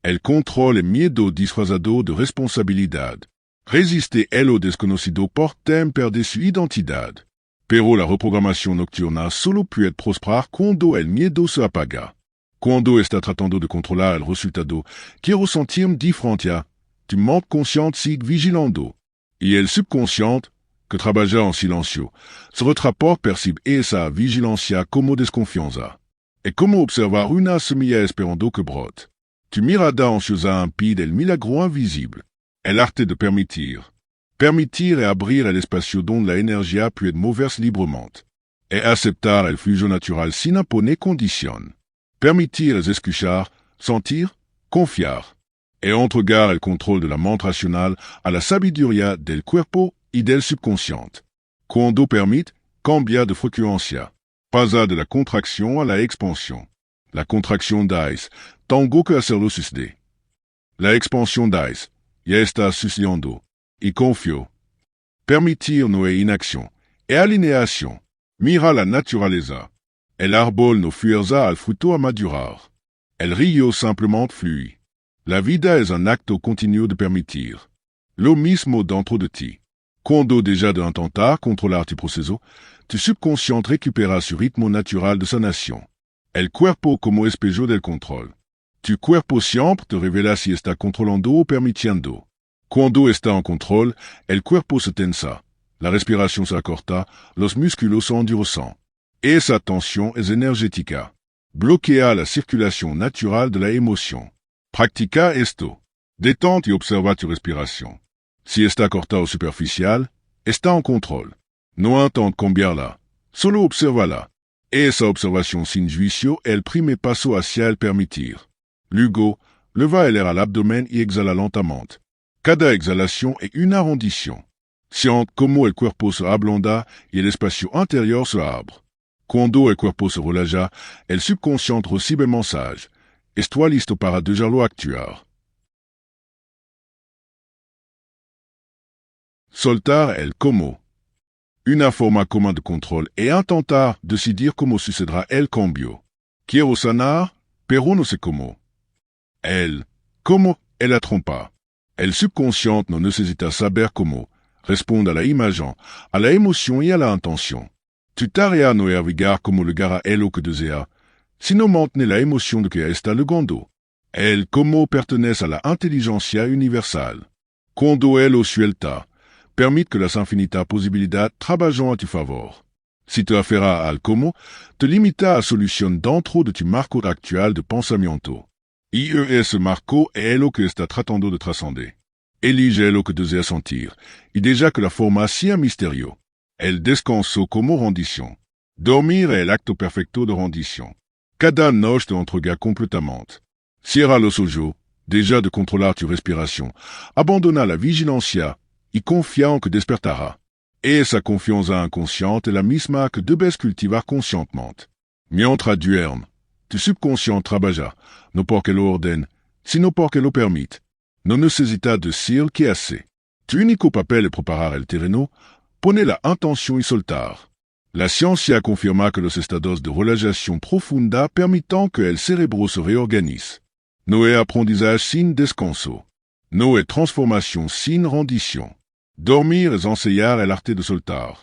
El control es miedo disfrazado de responsabilidad. Resiste a lo desconocido por temer perder su identidad. Pero la reprogramación nocturna solo puede prosperar cuando el miedo se apaga. Cuando está tratando de controlar el resultado, quiero sentirme diferente. Tu mente consciente sigue vigilando. Y el subconsciente, que trabaja en silencio, se retrapor percibe esa vigilancia como desconfianza. Es como observar una semilla esperando que brote. Tu mirada ansiosa impide el milagro invisible. El arte de permitir. Permitir es abrir el espacio donde la energía puede moverse libremente. Es aceptar el flujo natural sin imponer condición. Permitir es escuchar, sentir, confiar. Es entregar el control de la mente racional a la sabiduría del cuerpo y del subconsciente. Cuando permite, cambia de frecuencia. Pasa de la contracción a la expansión. La contracción dice, tengo que hacerlo suceder. La expansión dice, ya está sucediendo, y confío. Permitir no es inacción, es alineación. Mira la naturaleza. El árbol no fuerza al fruto a madurar. El río simplement flui. La vida es un acto continuo de permitir. Lo mismo dentro de ti. Cuando deja de intentar controlar tu proceso, tu subconscient récupéra su ritmo natural de sanación. El cuerpo como espejo del control. Tu cuerpo siempre te revela si está controlando o permitiendo. Cuando está en control, el cuerpo se tensa, la respiración se acorta, los músculos se endurecen. Esa tensión es energética. Bloquea la circulación natural de la emoción. Practica esto. Detente y observa tu respiración. Si está corta o superficial, está en control. No intente cambiarla, solo obsérvala. Esa observación sin juicio es el primer paso hacia el permitir. Luego, leva el air al abdomen y exhala lentamente. Cada exhalación es una rendición. Siente como el cuerpo se ablanda y el espacio interior se abre. Cuando el cuerpo se relaja, el subconscient recibe el mensaje. Estoy listo para dejarlo actuar. Soltar el cómo. Una forma común de control es intentar decidir cómo sucederá el cambio. Quiero sanar, pero no sé cómo. El cómo es la trampa. El subconscient no necesita saber cómo. Responde a la imagen, a la emoción y a la intención. Tu tarea no es averiguar cómo llegar a lo que desea, sino mantener la emoción de que está llegando. El cómo pertenece a la inteligencia universal. Cuando él lo suelta, permite que las infinitas posibilidades trabajen a tu favor. Si te aferras al cómo, te limita a solución dentro de tu marco actual de pensamiento. Y ese marco es lo que está tratando de trascender. Elige lo que desea sentir, y deja que la forma sea misterio. El descanso como rendición. Dormir es el acto perfecto de rendición. Cada noche te entrega completamente. Cierra los ojos, deja de controlar tu respiración, abandona la vigilancia y confía en que despertará. Esa confianza inconsciente es la misma que debes cultivar conscientemente. Mientras duermes, tu subconscient trabaja, no porque lo ordene, sino porque lo permite. No necesita decir qué hace. Tu único papel es preparar el terreno, poner la intención y soltar. La ciencia confirma que los estados de relajación profunda permitan que el cerebro se reorganice. No es aprendizaje sin descanso. No es transformación sin rendición. Dormir es enseñar el arte de soltar.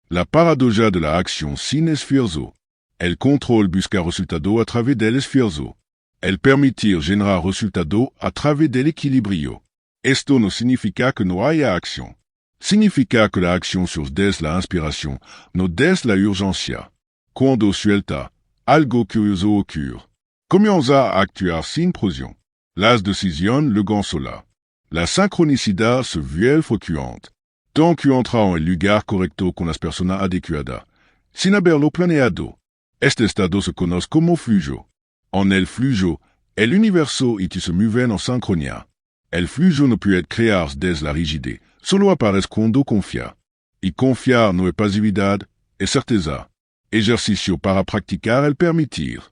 La paradoja de la acción sin esfuerzo. El control busca resultado a través del esfuerzo. El permitir genera resultado a través del equilibrio. Esto no significa que no haya acción. Significa que la acción surge la inspiración, no des la urgencia. Cuando suelta, algo curioso ocurre. Comienza a actuar sin presión. Las decisiones llegan sola. La sincronicidad se vuelve frecuente. Tant que entra en el lugar correcto con las personas adecuadas, sin haberlo planeado. Este estado se conoce como flujo. En el flujo, el universo y tú se mueven en sincronía. El flujo no puede crearse desde la rigidez, solo aparece cuando confía. Y confiar no es pasividad, es certeza. Ejercicio para practicar el permitir.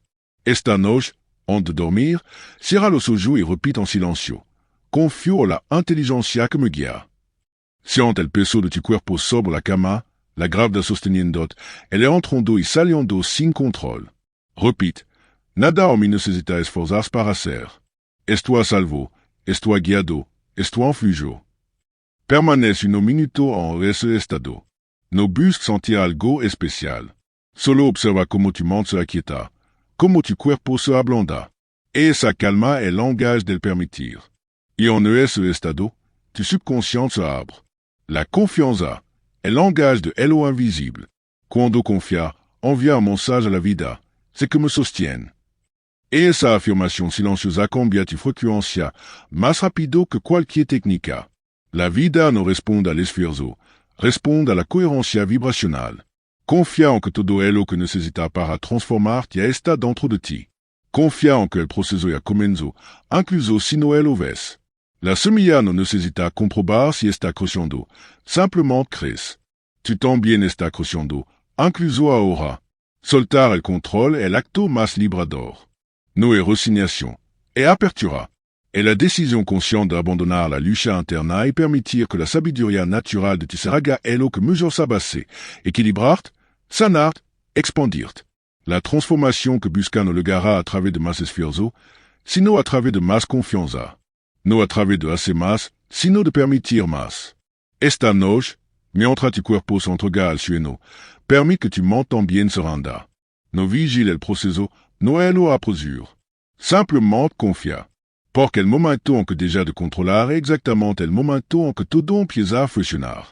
Esta noche, antes de dormir, cierra los ojos y repite en silencio. Confío en la inteligencia que me guía. Siente el peso de tu cuerpo sobre la cama, la gravedad sosteniéndote, el entrando y saliendo sin control. Repite. Nada en mí necesita esforzarse para hacer. Estoy a salvo, estoy guiado, estoy en flujo. Permanece unos minutos en ese estado. No busques sentir algo especial. Solo observa cómo tu mente se aquieta, cómo tu cuerpo se ablanda. Esa calma es el langage del permitir. Y en ese estado, tu subconscient se abre. La confianza, el langage de lo invisible. Cuando confía, envía un mensaje a la vida. C'est que me sostiene. Esa afirmación silenciosa cambia tu frecuencia más rápido que cualquier técnica. La vida no responde al esfuerzo, responde a la coherencia vibracional. Confía en que todo lo que necesita para transformar ya está dentro de ti. Confía en que el proceso ya comenzó, incluso si no lo ves. La semilla no necesita comprobar si está creciendo, simplemente crece. Tú también estás creciendo, incluso ahora. Soltar el control es el acto más liberador. No es resignación, es apertura. Es la decisión consciente de abandonar la lucha interna y permitir que la sabiduría natural de tu ser haga lo que mejor sabe hacer, equilibrarte, sanarte, expandirte. La transformation que buscano le gara a través de mas esfierzo, sino a través de mas confianza. No a través de hacer más, sino de permitir más. Esta noche, mientras tu cuerpo se entrega al sueño, permit que tu montes bien seranda. No vigile el proceso, no elo a prosure. Simplement confia. Porque el momento en que deja de controlar es exactamente el momento en que todo empieza a funcionar.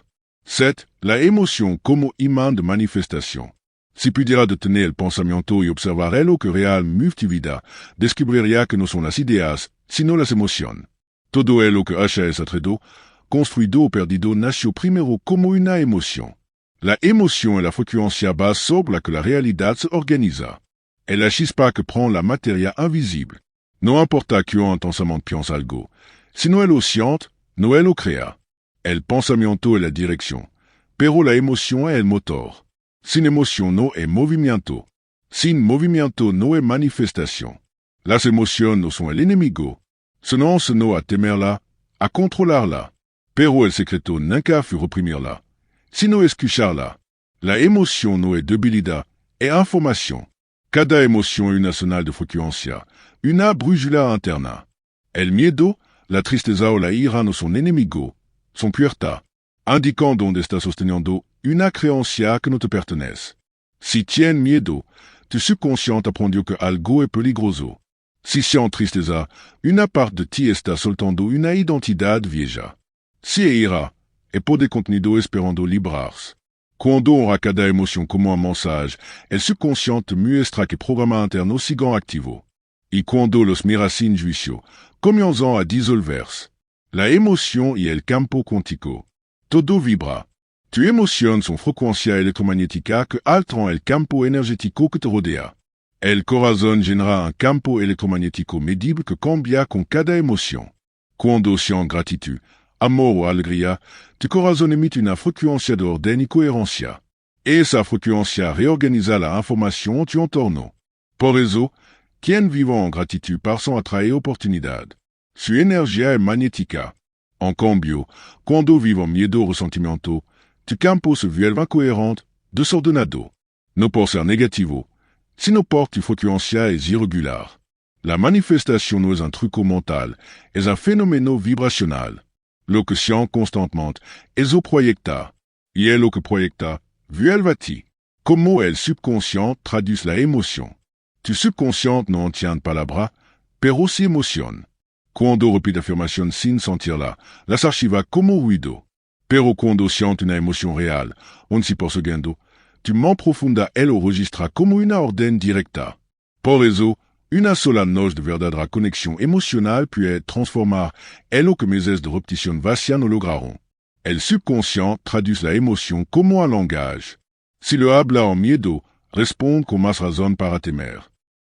7. La emoción como imán de manifestación. Si pudiera detener el pensamiento y observar lo que real mueve tu vida, descubriría que no son las ideas, sino las emociones. Todo lo que hacha es atredo, construido o perdido, nació primero como una emoción. La emoción es la frecuencia base sobre la que la realidad se organiza. Es la chispa que prend la materia invisible. No importa que yo intensamente piense algo, sino él lo siente, no él lo crea. El pensamiento es la dirección, pero la emoción es el motor. Sin emoción no hay movimiento. Sin movimiento no hay manifestación. Las emociones no son el enemigo. Sino no a temerla, a controlarla. Pero el secreto nunca fue reprimirla, sino escucharla. La emoción no es debilidad, es información. Cada emoción es una señal de frecuencia, una brújula interna. El miedo, la tristeza o la ira no son enemigo, son puerta, indican donde estás sosteniendo una creencia que no te pertenece. Si tienes miedo, tu subconsciente aprendió que algo es peligroso. Si sientes tristeza, una parte de ti está soltando una identidad vieja. Si es ira, es por de contenido esperando librarse. Cuando honra cada emoción como un mensaje, el subconsciente muestra que el programa interno sigue activo. Y cuando los mira sin juicio, comienzan a disolverse. La emoción y el campo cuántico. Todo vibra. Tu emoción son frecuencia electromagnética que alteran el campo energético que te rodea. El corazón genera un campo electromagnético medible que cambia con cada emoción. Cuando sientes gratitud, amor o alegría, tu corazón emite una frecuencia de orden y coherencia. Esa frecuencia reorganiza la información en tu entorno. Por eso, quien vive en gratitud parece atraer oportunidad. Su energía es magnética. En cambio, cuando vive en miedo o resentimiento, tu campo se vuelve incoherente, desordenado. No por ser negativo, sino por tu frecuencia es irregular. La manifestación no es un truco mental, es un fenómeno vibracional. Lo que siente constantemente es lo proyecta, y es lo que proyecta, vuelve a ti. Como el subconsciente traduce la emoción. Tu subconsciente no entiende palabra, pero se emociona. Cuando repite afirmación sin sentirla, las archiva como ruido. Pero cuando siente una emoción real, un si por segundo, tu mente profunda él lo registra como una orden directa. Por eso, una sola noche de verdadera conexión emocional puede transformar lo que meses de repetición vacía no lograron. El subconsciente traduce la emoción como un langage. Si lo habla en miedo, responde con más razón para temer.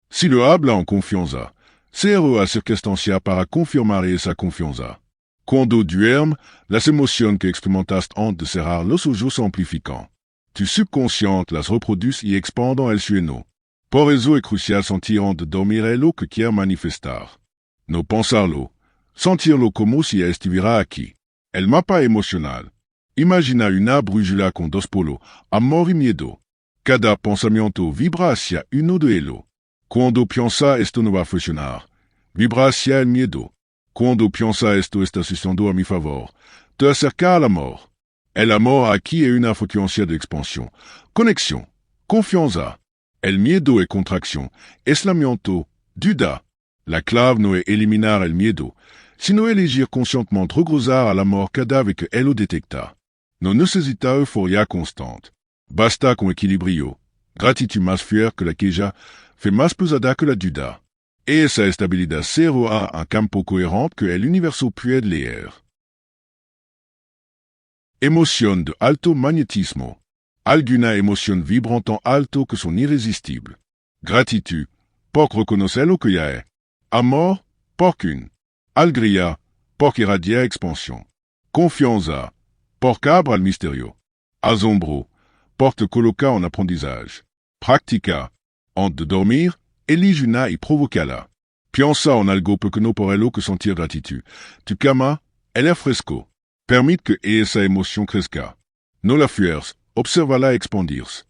Si lo habla en confianza, se a circunstancia para confirmar esa confianza. Cuando duermes, las emociones que experimentaste antes de cerrar los ojos se amplifican. Tu subconsciente las reproduce y expande el sueño. Por eso es crucial sentir antes de dormir lo que quiere manifestar. No pensarlo, sentirlo como si estuviera aquí. El mapa emocional. Imagina una brújula con dos polos, amor y miedo. Cada pensamiento vibra hacia uno de ellos. Cuando piensa esto no va a funcionar, vibra hacia el miedo. Cuando piensa esto está sucediendo a mi favor, te acerca al amor. El amor aquí es una frecuencia de expansión, conexión, confianza. El miedo es contracción, aislamiento, duda. La clave no es eliminar el miedo, sino elegir conscientemente regresar al amor cada vez que él lo detecta. No necesita euforia constante. Basta con equilibrio, gratitud más fiera que la queja, fait más pesada que la duda. Esa estabilidad cero a un campo coherente que el universo puede leer. Emoción de alto magnetismo. Alguna emoción vibra tan alto que son irrésistibles. Gratitud, porque reconoce lo que ya es. Amor, porque alegría, porque irradia expansión. Confianza, porque abre al misterio. Asombro, porque te coloca en aprendizaje. Práctica, antes de dormir, elige una y provócala. Piensa en algo pequeño por ello que sentir gratitud. Tu cama, el aire fresco. Permite que esa emoción crezca. No la fuerces, obsérvala expandirse.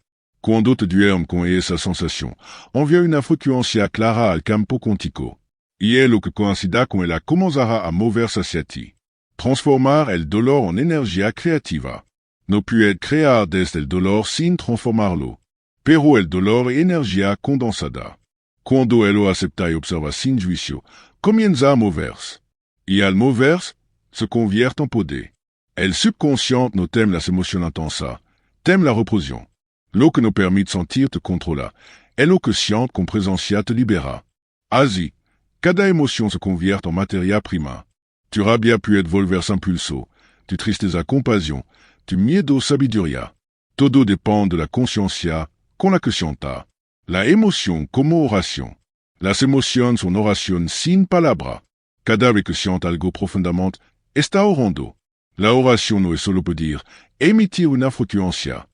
Quando te duermes con esa sensación, envia una frecuencia clara al campo quântico. Y es lo que coincida con ella comenzará a moverse hacia ti. Transformar el dolor en energía creativa. No puede crear desde el dolor sin transformarlo. Pero el dolor es energía condensada. Cuando él lo acepta y observa sin juicio, comienza a moverse. Y al moverse, se convierte en poder. El subconscient no teme las emociones intensas, teme la repression. Lo que no permite sentir te controla, et lo que siente con presencia te libera. Así, cada emoción se convierte en materia prima. Tu rabia puede volverse impulso, tu tristeza compasión, tu miedo sabiduría. Todo depende de la conciencia con la que sienta. La emoción como oración. Las emociones son oración sin palabra. Cada vez que siente algo profundamente, está orando. La oración no es solo pedir, emitir una frecuencia.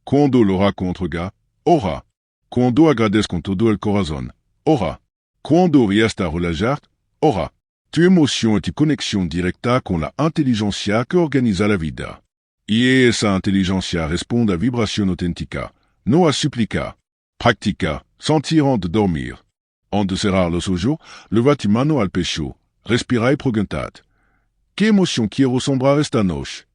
Cuando lo racontra, ora. Cuando agradece con todo el corazón, ora. Cuando riestas a relajarte, ora. Tu emoción es tu conexión directa con la inteligencia que organiza la vida. Y esa inteligencia responde a vibración auténtica, no a súplica. Practica, sentir antes de dormir. Antes de cerrar los ojos, leva tu mano al pecho, respira y preguntad. ¿Qué emoción quiero sembrar esta noche?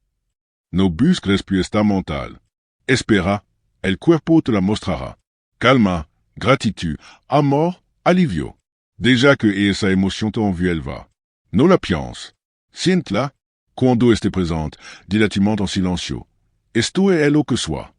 No busques respuesta mental. Espera, el cuerpo te la mostrará. Calma, gratitud, amor, alivio. Déjà que esa emoción te envie, elle va. No la pienses. Siente-la. Cuando esté presente, dis-la tu mente en silencio. Esto es lo que soit.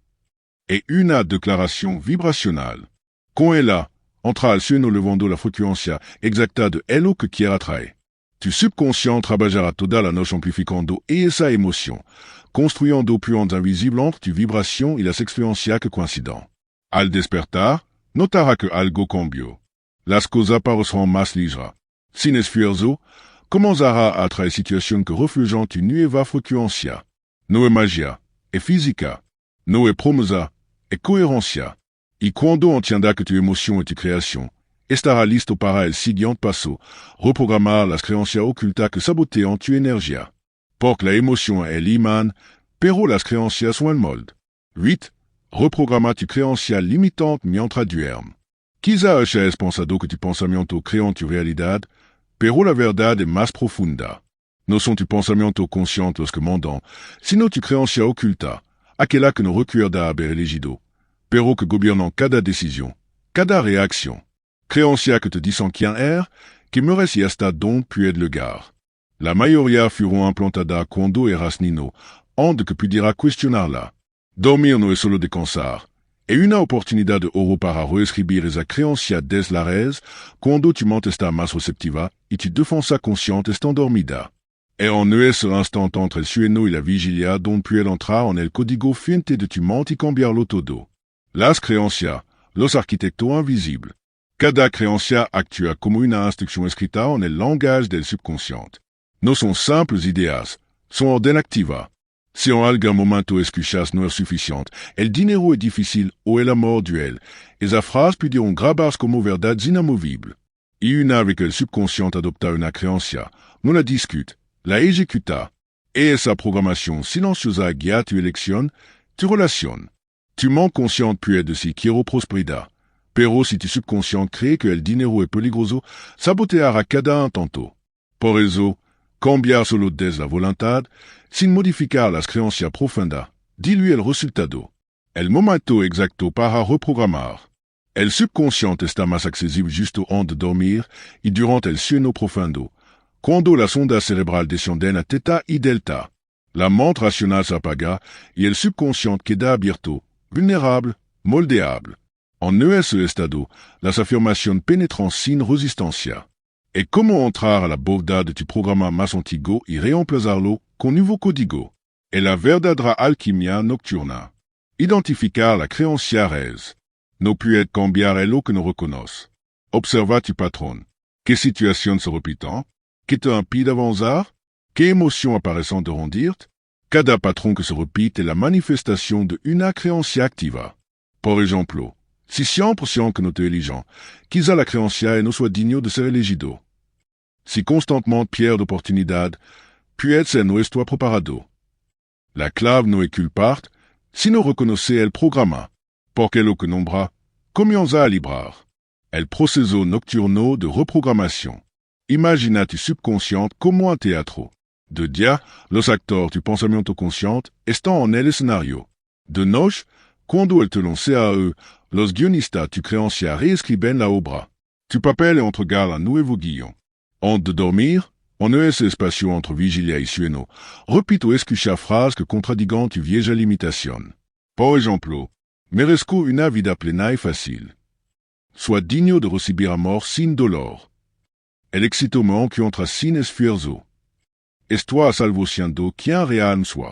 Et una declaración vibracional. Con ella, entra al sueño levando la frecuencia exacta de lo que quiera traer. Tu subconscient trabajará toda la noche amplificando esa emoción, construyendo puentes invisibles entre tu vibración y las experiencias que coinciden. Al despertar, notará que algo cambió. Las cosas parecerán más ligeras. Sin esfuerzo, comenzará a atraer situaciones que reflejan tu nueva frecuencia. No es magia, es física. No es promesa, es coherencia. Y cuando entienda que tu emoción es tu creación, estará listo para el siguiente paso, reprogramar las creencias ocultas que sabotean tu energía. Porque la emoción es el imán, pero las creencias son el molde. 8. Reprograma tu creencia limitante mientras duermes. Quizá hayas pensado que tu pensamiento crean tu realidad, pero la verdad es más profunda. No son tus pensamientos conscientes los que mandan, sino tu creencia oculta, aquella que no recuerda haber elegido, pero que gobiernan cada decisión, cada reacción. Creencia que te dicen quién eres, que mueres y hasta dónde puedes llegar. La mayoría fueron implantadas cuando eras niño, antes que pudiera cuestionarla. Dormir no es solo descansar, es una oportunidad de oro para reescribir esa creencia desde la raíz cuando tu mente está más receptiva y tu defensa consciente está dormida. Es en ese instante entre el sueño y la vigilia donde puedes entrar en el código fuente de tu mente y cambiarlo todo. Las creencias, los arquitectos invisibles. Cada creencia actúa como una instrucción escrita en el langage del subconsciente. No son simples ideas, son orden activa. Si en algún momento escuchas no es suficiente, el dinero es difícil o el amor duele, esas frases pudieron grabarse como verdades inamovibles. Y una vez que el subconsciente adopta una creencia, no la discute, la ejecuta. Et esa programación silenciosa guía tu elección, tu relación. Tu mente consciente puede decir quiero prosperidad, pero si tu subconscient cree que el dinero es peligroso, saboteará cada intento. Por eso, cambiar solo desde la voluntad, sin modificar las creencias profundas, diluye el resultado. El momento exacto para reprogramar. El subconsciente está más accesible justo antes de dormir y durante el sueño profundo, cuando las ondas cerebrales descienden a teta y delta. La mente racional se apaga y el subconsciente queda abierto, vulnerable, moldeable. En ese estado, las afirmaciones penetran sin resistencia. Es como entrar a la bóveda de tu programa más antiguo y reemplazarlo con nuevo código. Es la verdadera alquimia nocturna. Identificar la creencia raíz. No puedes cambiar lo que no reconoce. Observa tu patrón. ¿Qué situación se repitan? ¿Qué te impide avanzar? ¿Qué emoción aparecen de rendirte? Cada patrón que se repite es la manifestación de una creencia activa. Por ejemplo, si siempre sientes que no te eligen, quizá la creencia no soit digne de ser elegido. Si constantemente pierdes oportunidad, puede ser no estar preparado. La clave no es culparte, sino reconocer el programa. porque lo que nombra, comienza a librar. El proceso nocturno de reprogrammation. Imagina tu subconsciente como un teatro. De día, los actores tu pensamiento consciente están en el escenario. De noche, cuando el telón se eux, los guionistas tu créancia reescriben la obra. Tu papel entrega un nuevo guion. Antes de dormir, en ese espacio entre vigilia y sueño, repito escucha frases que contradigan tu vieja limitación. Por ejemplo, merezco una vida plena y fácil. Soy digno de recibir amor sin dolor. El éxito me encuentra sin esfuerzo. Estoy a salvo siendo quien real soy.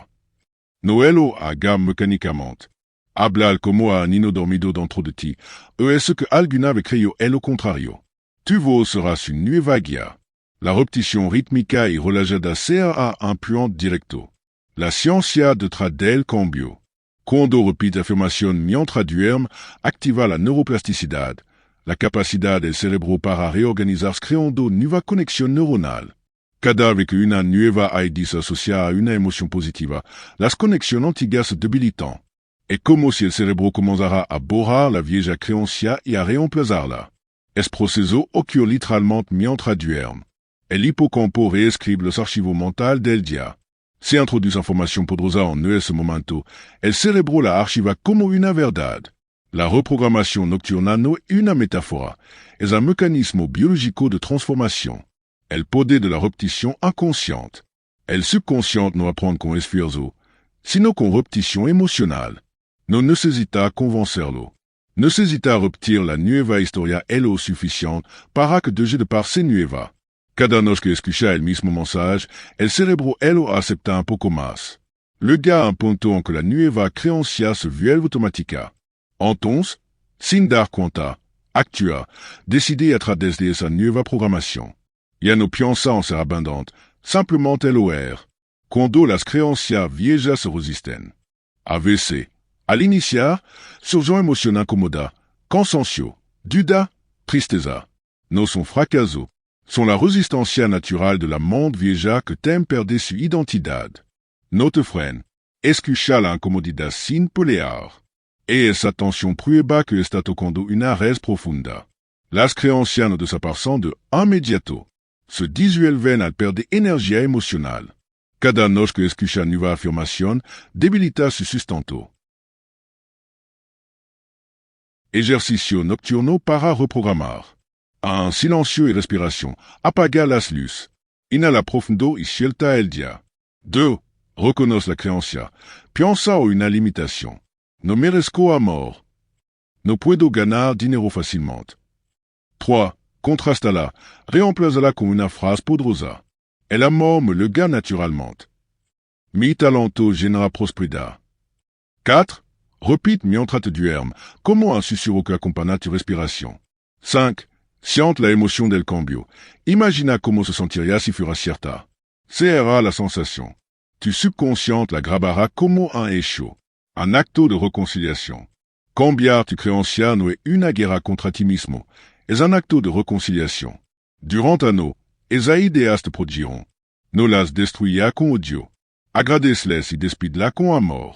No lo haga mecánicamente. Habla como a un niño dormido dentro de ti, o es que alguna vez creyó el lo contrario. Tu voz serás une nueva guía. La repetición rítmica y relajada será un point directo. La ciencia detrás del cambio. Cuando repite afirmación mientras duerme, activa la neuroplasticidad, la capacidad del cerebro para reorganizarse creando nueva conexión neuronal. Cada vez que una nueva idea se asocia a una emoción positiva, las conexiones antiguas se debilitan. Es como si el cerebro comenzara a borrar la vieja creencia y a reemplazarla. Es proceso ocurre literalmente mientras duerme. El hipocampo reescribe los archivos mentales del día. Se introduce información poderosa en ese momento, el cerebro la archiva como una verdad. La reprogramación nocturna no es una metáfora, es un mecanismo biológico de transformación. El poder de la repetición inconsciente. El subconsciente no aprende con esfuerzo, sino con repetición emocional. No necesita convencerlo. Necesita repetir la nueva historia lo suficiente para que deje de parecer nueva. Cada noche que escucha el mismo mensaje, el cerebro lo acepta un poco más. Llega a un punto en que la nueva creencia se vuelve automática. Entonces, sin dar cuenta, actúa, decide a través de esa nueva programación. Ya no piensa en ser abundante, simplemente lo es. Cuando las creencias viejas se resisten. A veces, al iniciar, surge una emoción incómoda, cansancio, duda, tristeza. No son fracaso, son la resistencia natural de la mente vieja que teme perder su identidad. No te frene, escucha la incomodidad sin pelear. Esa tensión prueba que está tocando una raíz profunda. Las creencias no desaparecen de inmediato. Se disuelven al perder energía emocional. Cada noche que escucha nueva afirmación debilita su sustento. Ejercicio nocturno para reprogramar. En silencio y respiración, apaga las luces. Inhala profundo y suelta el día. 2. Reconoce la creencia. Piensa en una limitación. No merezco amor. No puedo ganar dinero fácilmente. 3. Contrastala. Reemplázala con una frase poderosa. El amor me lo gana naturalmente. Mi talento genera prosperidad. 4. Repite mientras te duermes, como un susurro que acompaña tu respiración. 5. Siente la emoción del cambio. Imagina cómo se sentiría si fuera cierta. Será la sensación. Tu subconsciente la grabará como un hecho. Un acto de reconciliación. Cambiar tu creencia no es una guerra contra ti mismo. Es un acto de reconciliación. Durante años, esas ideas te protegirán. No las destruirá con odio. Agradeceles y despídela con amor.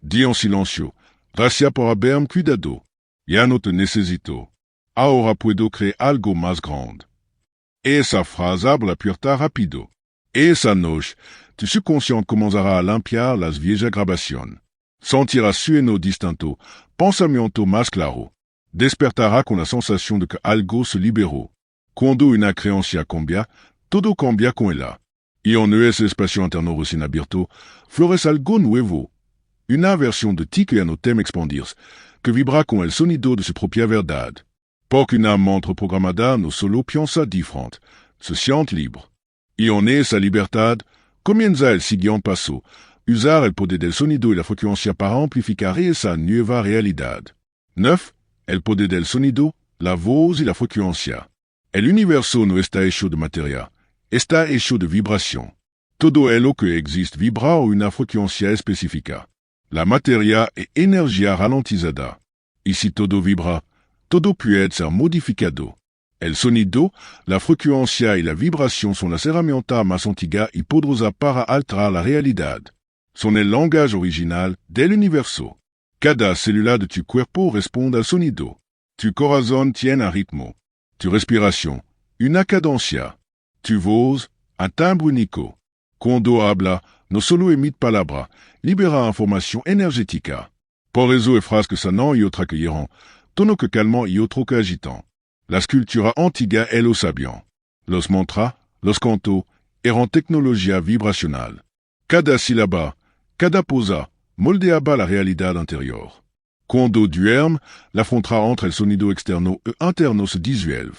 Di en silencio, gracias por haberme cuidado. Ya no te necesito. Ahora puedo crear algo más grande. Esa frase abre la puerta rápido. Esa noche, tu subconsciente comenzará a limpiar las viejas grabaciones. Sentirás sueño distinto, pensamiento más claro. Despertará con la sensación de que algo se liberó. Cuando una creencia cambia, todo cambia con ella. Y en ese espacio interno recién abierto, florece algo nuevo. Una versión de ti que ya no teme expandirse, que vibra con el sonido de su propia verdad. Porque una mente reprogramada no solo piensa diferente, se siente libre. Y en esa libertad, comienza el siguiente paso, usar el poder del sonido y la frecuencia para amplificar esa nueva realidad. 9. El poder del sonido, la voz y la frecuencia. El universo no está hecho de materia, está hecho de vibración. Todo lo que existe vibra a una frecuencia específica. La materia es energía ralentizada. Y si todo vibra, todo puede ser modificado. El sonido, la frecuencia y la vibración son las herramientas más antiguas y poderosas para alterar la realidad. Son el lenguaje original del universo. Cada célula de tu cuerpo responde al sonido. Tu corazón tiene un ritmo. Tu respiración, una cadencia. Tu voz, un timbre único. Cuando habla, no solo emite palabra, libera información energética. Por eso es frase que sanan y otra que hieran, tono que calmant y otro que agitant. La cultura antigua es lo sabian. Los mantras, los cantos, eran tecnología vibracional. Cada sílaba, cada posa, moldeaba la realidad anterior. Cuando duermes, la frontera entre el sonido externo e interno se disuelve.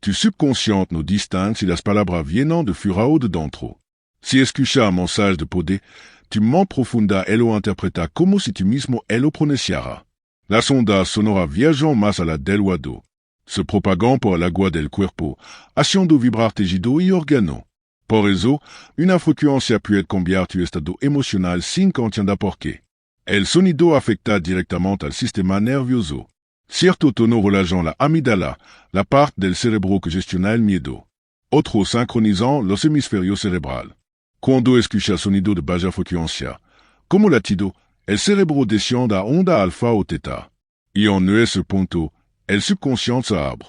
Tu subconsciente no distingue si las palabras vienen de fura o de dentro. Si escuchas un mensaje de poder, tu mente profunda lo interpreta como si tu mismo lo pronunciara. Las ondas sonoras viajan más allá del oído. Se propagan por el agua del cuerpo, haciendo vibrar tejido y órgano. Por eso, una frecuencia puede cambiar tu estado emocional sin que entienda por qué. El sonido afecta directamente al sistema nervioso. Cierto tono relajan la amígdala, la parte del cerebro que gestiona el miedo. Otro sincronizan los hemisferios cerebral. Cuando escuchas sonido de baja frecuencia, como latido, el cerebro desciende a onda alfa o teta. Y en ese punto, el subconsciente se abre.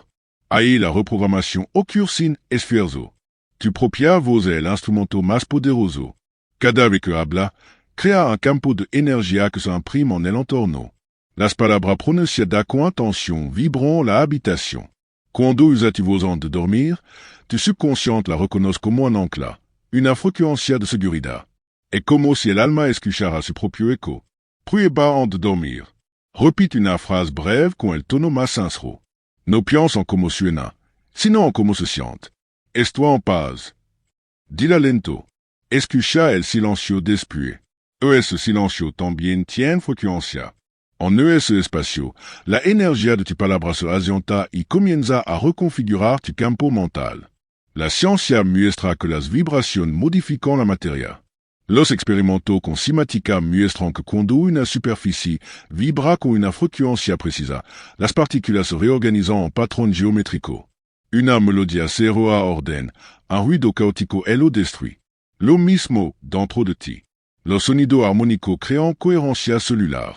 Ahí la reprogramación ocurre sin esfuerzo. Tu propia voz es el instrumento más poderoso. Cada vez que habla, crea un campo de energía que se imprime en el entorno. Las palabras pronunciadas con atención vibran la habitación. Cuando usas tu voz antes de dormir, tu subconsciente la reconoce como un ancla, una frecuencia de seguridad. Es como si el alma escuchara su propio eco. Prueba antes de dormir. Repite una frase breve con el tono más sincero. No pienses en cómo suena, sino en cómo se siente. Estoy en paz. Dila lento. Escucha el silencio después. Ese silencio también tiene frecuencia. En ese espacio, la energía de tu palabra se asienta y comienza a reconfigurar tu campo mental. La ciencia muestra que las vibraciones modifican la materia. Los experimentos con cimática muestran que cuando una superficie vibra con una frecuencia precisa, las partículas se reorganizan en patrón geométrico. Una melodía se roa orden, un ruido caótico lo destruye. Lo mismo dentro de ti. Los sonidos armónicos crean coherencia celular.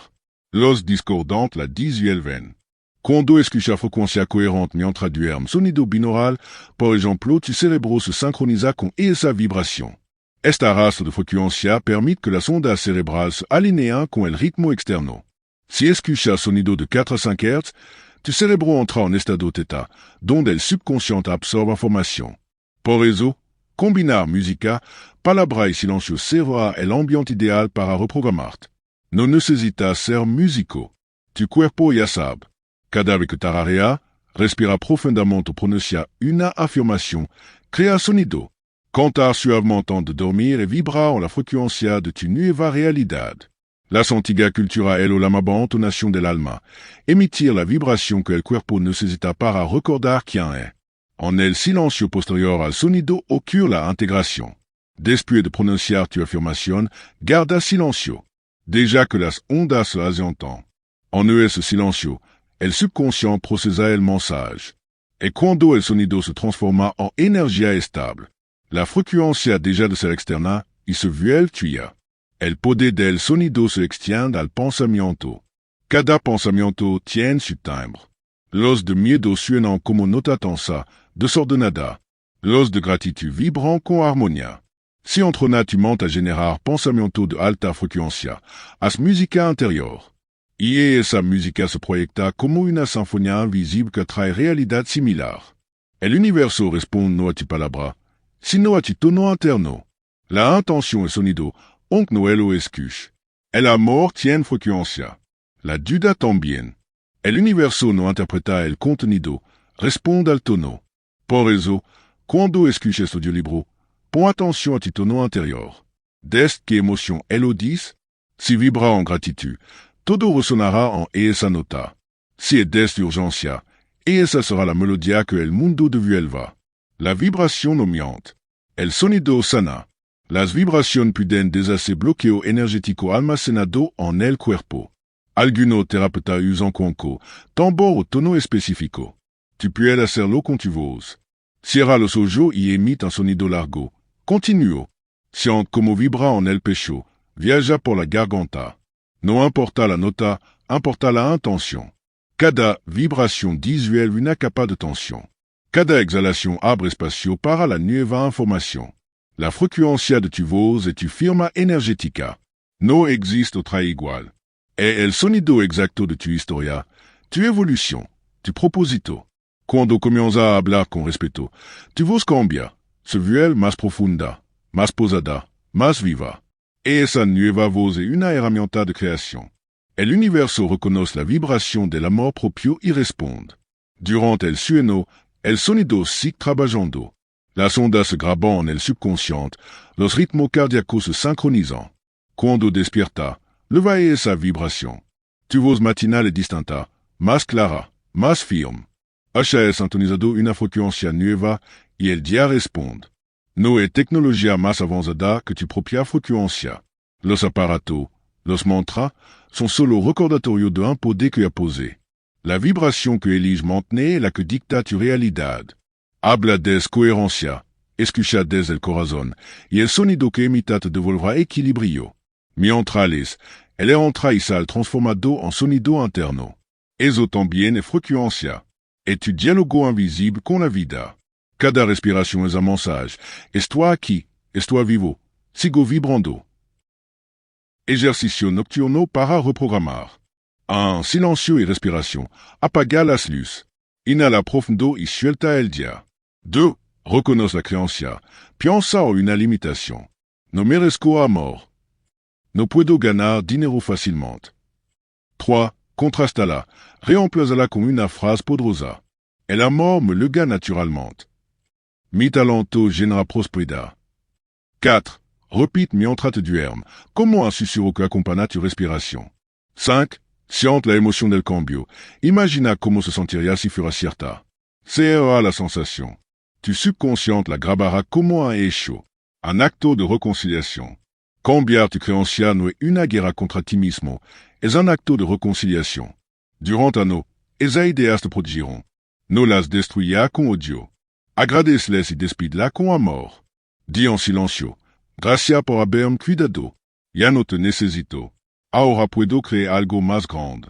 Los discordantes la disuelven. Cuando escuchas frecuencia coherente mientras duermes, sonido binaural, por ejemplo, tu cerebro se sincroniza con esa vibración. Esta raza de frecuencia permite que las ondas cerebrales se alineen con el ritmo externo. Si escuchas sonido de 4 a 5 Hz, tu cerebro entra en estado teta, donde el subconsciente absorbe información. Por eso, combinar música, palabra y silencio será el ambiente ideal para reprogramarte. No necesitas ser músico. Tu cuerpo ya sabe. Cada vez que tararea, respira profundamente o pronuncia una afirmación, crea sonido. Cantar suavemente antes de dormir et vibrar en la frecuencia de tu nueva realidad. La antigua cultura es la entonación del alma, emitir la vibración que el cuerpo necesita para recordar quién es. En el silencio posterior al sonido ocurre la integración. Después de pronunciar tu afirmación, guarda silencio. Déjà que las ondas se asientan. En ese silencio, el subconsciente procesa el mensaje. Et cuando el sonido se transforma en energía estable, la frecuencia deja de ser externa y se vuelve tuya. El poder del sonido se extiende al pensamiento. Cada pensamiento tiene su timbre. Los de miedo suenan como nota tensa, desordenada. Los de gratitud vibran con armonía. Si entrenas tu mente a generar pensamientos de alta frecuencia, haz música interior. Y esa música se proyecta como una sinfonía invisible que trae realidad similar. El universo responde no a tu palabra, sino a tu tono interno. La intención es sonido, aunque no lo escuche. El amor tiene frecuencia. La duda también. El universo no interpreta el contenido, responde al tono. Por eso, cuando escuches este audiolibro, pon atención a tu tono interior. Desde qué emoción lo dice, si vibra en gratitud, todo resonará en esa nota. Si es desde urgencia, esa será la melodía que el mundo devuelva. La vibración no miente. El sonido sana. Las vibraciones pueden deshacer bloqueo energético almacenado en el cuerpo. Algunos terapeutas usan cuenco, tambor o tono específico. Tu puedes hacerlo con tu voz. Cierra los ojos y emite un sonido largo. Continuo. Siente como vibra en el pecho, viaja por la garganta. No importa la nota, importa la intention. Cada vibration visuelle una capa de tension. Cada exhalation abre espacio para la nueva información. La frecuencia de tu voz es tu firma energética. No existe otra igual. Es el sonido exacto de tu historia, tu evolución, tu propósito. Cuando comienzas a hablar con respeto, tu voz cambia, se vuelve más profunda, más posada, más viva. Esa nueva voz es una herramienta de creación. El universo reconoce la vibración del amor propio y responde. Durante el sueño, el sonido sigue trabajando. Las ondas se graban en el subconsciente, los ritmos cardíacos se sincronizan. Cuando despierta, leva esa vibración. Tu voz matinal es distinta, más clara, más firme. Haya sintonizado una frecuencia nueva y el día responde. No es tecnología más avanzada que tu propia frecuencia. Los aparatos, los mantras, son solo recordatorios de un poder que posé. La vibración que elige mantener es la que dicta tu realidad. Habla desde coherencia, escucha desde el corazón, y el sonido que emita te devolverá equilibrio. Mientras, el entra y sale transformado en sonido interno. Eso también es frecuencia. Es tu diálogo invisible con la vida. Cada respiración es un mensaje. Estoy aquí, estoy vivo, sigo vibrando. Ejercicio nocturno para reprogramar. 1. Silencio y respiración. Apaga las luces. Inhala profundo y suelta el día. 2. Reconoce la creencia. Piensa en una limitación. No merezco amor. No puedo ganar dinero fácilmente. 3. Contrastala. Reemplázala con una frase poderosa. El amor me lega naturalmente. Mi talento genera prosperidad. 4. Repite mientras te duermes, como un susurro que acompaña tu respiración. 5. Siente la emoción del cambio. Imagina cómo se sentiría si fuera cierta. Será la sensación. Tu subconsciente la grabará como un hecho, un acto de reconciliación. Cambiar tu creencia no es una guerra contra ti mismo, es un acto de reconciliación. Durante ano, esas ideas te protegirán. No las destruirás con odio. Agradeceles y despídela con amor. Di en silencio, gracias por haberme cuidado. Ya no te necesito. Ahora puedo crear algo más grande.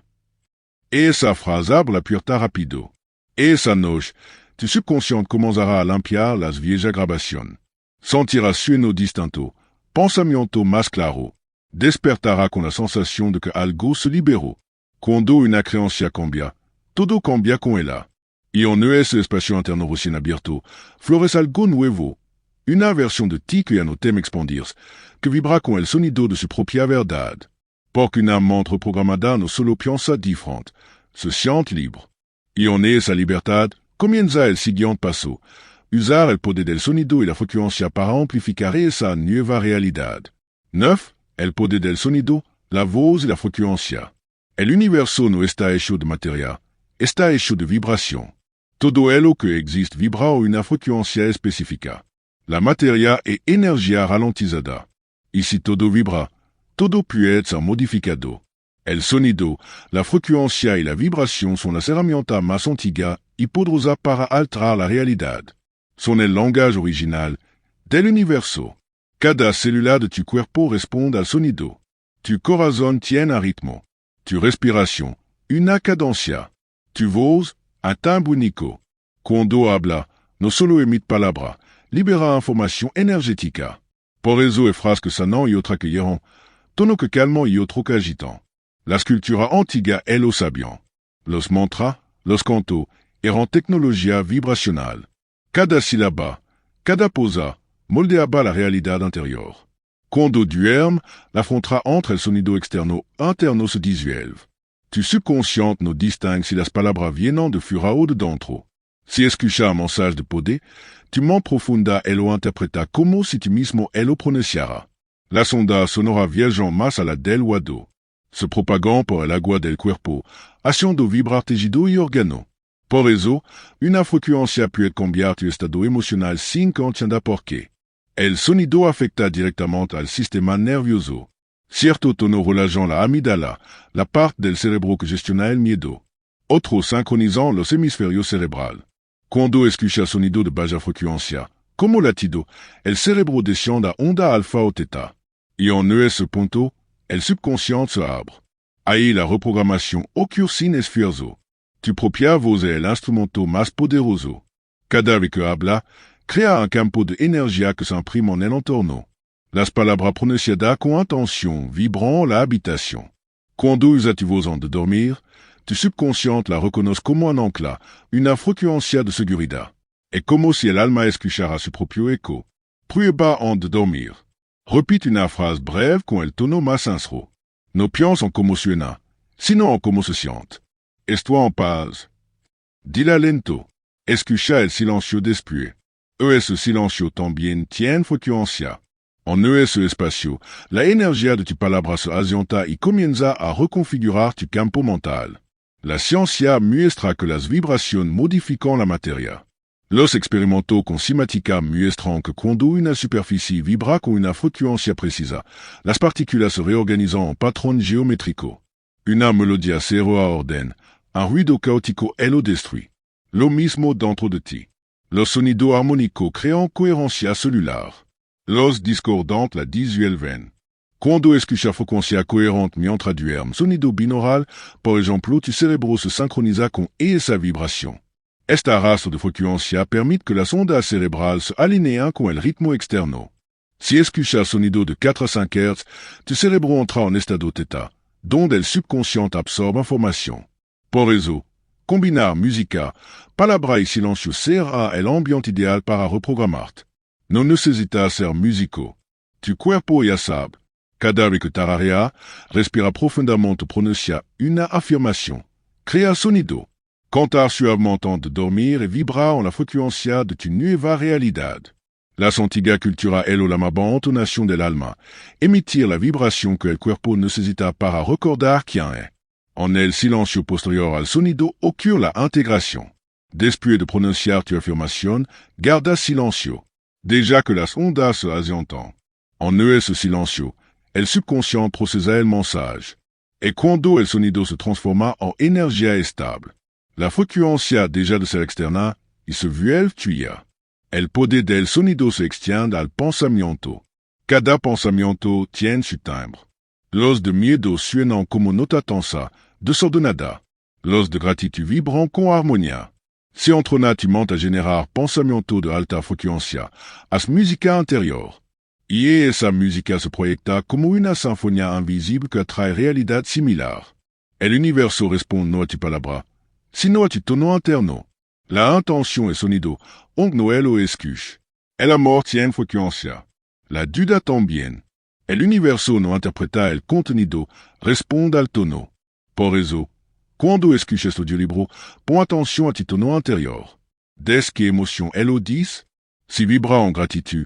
Esa frase abre la puerta rápido. Esa noche, tu subconsciente comenzará a limpiar las viejas grabaciones. Sentirás sueño distinto, pensamiento más claro. Despertará con la sensación de que algo se liberó. Cuando una creencia cambia, todo cambia con ella. Y en ese espacio interno recién abierto, florece algo nuevo. Una versión de ti que ya no teme expandirse, que vibra con el sonido de su propia verdad. Porque una mente reprogramada no solo piensa diferente, se siente libre. Y en esa libertad, comienza el siguiente paso, usar el poder del sonido y la frecuencia para amplificar esa nueva realidad. 9. El poder del sonido, la voz y la frecuencia. El universo no está hecho de materia, está hecho de vibración. Todo lo que existe vibra a una frecuencia específica. La materia es energía ralentizada. Y si todo vibra, todo puede ser modificado. El sonido, la frecuencia y la vibración son las herramientas más antiguas y poderosas para alterar la realidad. Son el lenguaje original del universo. Cada célula de tu cuerpo responde al sonido. Tu corazón tiene un ritmo. Tu respiración, una cadencia. Tu voz, un timbre único. Cuando habla, no solo emite palabras, libera información energética. Por eso hay frases que sanan y otras que hieran, tono que calman y otro que agitan. Las culturas antiguas lo sabían. Los mantras, los cantos, eran tecnología vibracional. Cada sílaba, cada pausa, moldeaba la realidad interior. Cuando duermes, la frontera entre el sonido externo e interno se disuelve. Tu subconsciente no distingue si las palabras vienen de fuera o de dentro. Si escucha un mensaje de poder, tu mente profunda lo interpreta como si tu mismo lo pronunciara. Las ondas sonoras viajan más allá del oído. Se propagan por el agua del cuerpo, haciendo vibrar tejido y órgano. Por eso, una frecuencia puede cambiar tu estado emocional sin que entienda por qué. El sonido afecta directamente al sistema nervioso. Cierto tono relajan la amígdala, la parte del cerebro que gestiona el miedo. Otros sincronizan los hemisferios cerebrales. Cuando escucha sonido de baja frecuencia, como latido, el cerebro desciende a onda alfa o teta. Y en ese punto, el subconsciente se abre. Ahí la reprogrammation occur sin esfuerzo. Tu propia voz el instrumento más poderoso. Cada vez que habla, crea un campo de energía que s'imprime en el entorno. Las palabras pronunciadas con intention vibrant la habitación. Cuando usas tu voz antes de dormir, tu subconsciente la reconoce como un ancla, una frecuencia de seguridad. Es como si el alma escuchara su propio eco. Prueba antes de dormir. Repite una phrase breve con el tono más sincero. No pienses en cómo suena, sino en cómo se siente. Estoy en paz. Dila lento. Escucha el silencio después. Ese silencio también tiene frecuencia. En ese espacio, la energía de tu palabra se asienta y comienza a reconfigurar tu campo mental. La ciencia muestra que las vibraciones modifican la materia. Los experimentos con cinética muestran que cuando una superficie vibra con una frecuencia precisa, las partículas se reorganizan en patrón geométrico. Una melodía se reorden, un ruido caótico lo destruye. Lo mismo dentro de ti. Los sonidos armónicos crean coherencia celular. Los discordantes la disuelven. Cuando escuchas frecuencia coherente mientras duermes, sonido binaural, por ejemplo, tu cerebro se sincroniza con esa vibración. Esta raza de frecuencia permite que las ondas cerebrales se alineen con el ritmo externo. Si escuchas sonido de 4 a 5 Hz, tu cerebro entra en estado theta, donde el subconsciente absorbe información. Por eso, combinar música, palabra y silencio será el ambiente ideal para reprogramarte. No necesitas ser músico. Tu cuerpo ya sabe. Cada vez que tararea, respira profundamente, pronuncia una afirmación. Crea sonido. Cantar suavemente antes de dormir et vibrar en la frecuencia de tu nueva realidad. La antigua cultura es la más entonación del alma, emitir la vibración que el cuerpo necesita para recordar quién es. En el silencio posterior al sonido ocurre la integración. Después de pronunciar tu afirmación, guarda silencio. Déjà que las ondas se asientan. En ese silencio, el subconscient procesa el mensaje. Et cuando el sonido se transforma en energía estable. La frecuencia deja de ser externa y se vuelve tuya. El poder del sonido se extiende al pensamiento. Cada pensamiento tiene su timbre. Los de miedo suenan como nota tensa, desordenada. Los de gratitud vibran con armonía. Si entrona tu mente a generar pensamiento de alta frecuencia, haz música interior. Y esa música se proyecta como una sinfonía invisible que atrae realidad similar. El universo responde no a tu palabra, sino a tu tono interno. La intención es sonido, aunque no lo escuche. El amor tiene frecuencia. La duda también. El universo no interpreta el contenido, responde al tono. Por eso, cuando escuches audiolibro, pon atención a tu tono interior. Des que emoción lo dice, si vibra en gratitud,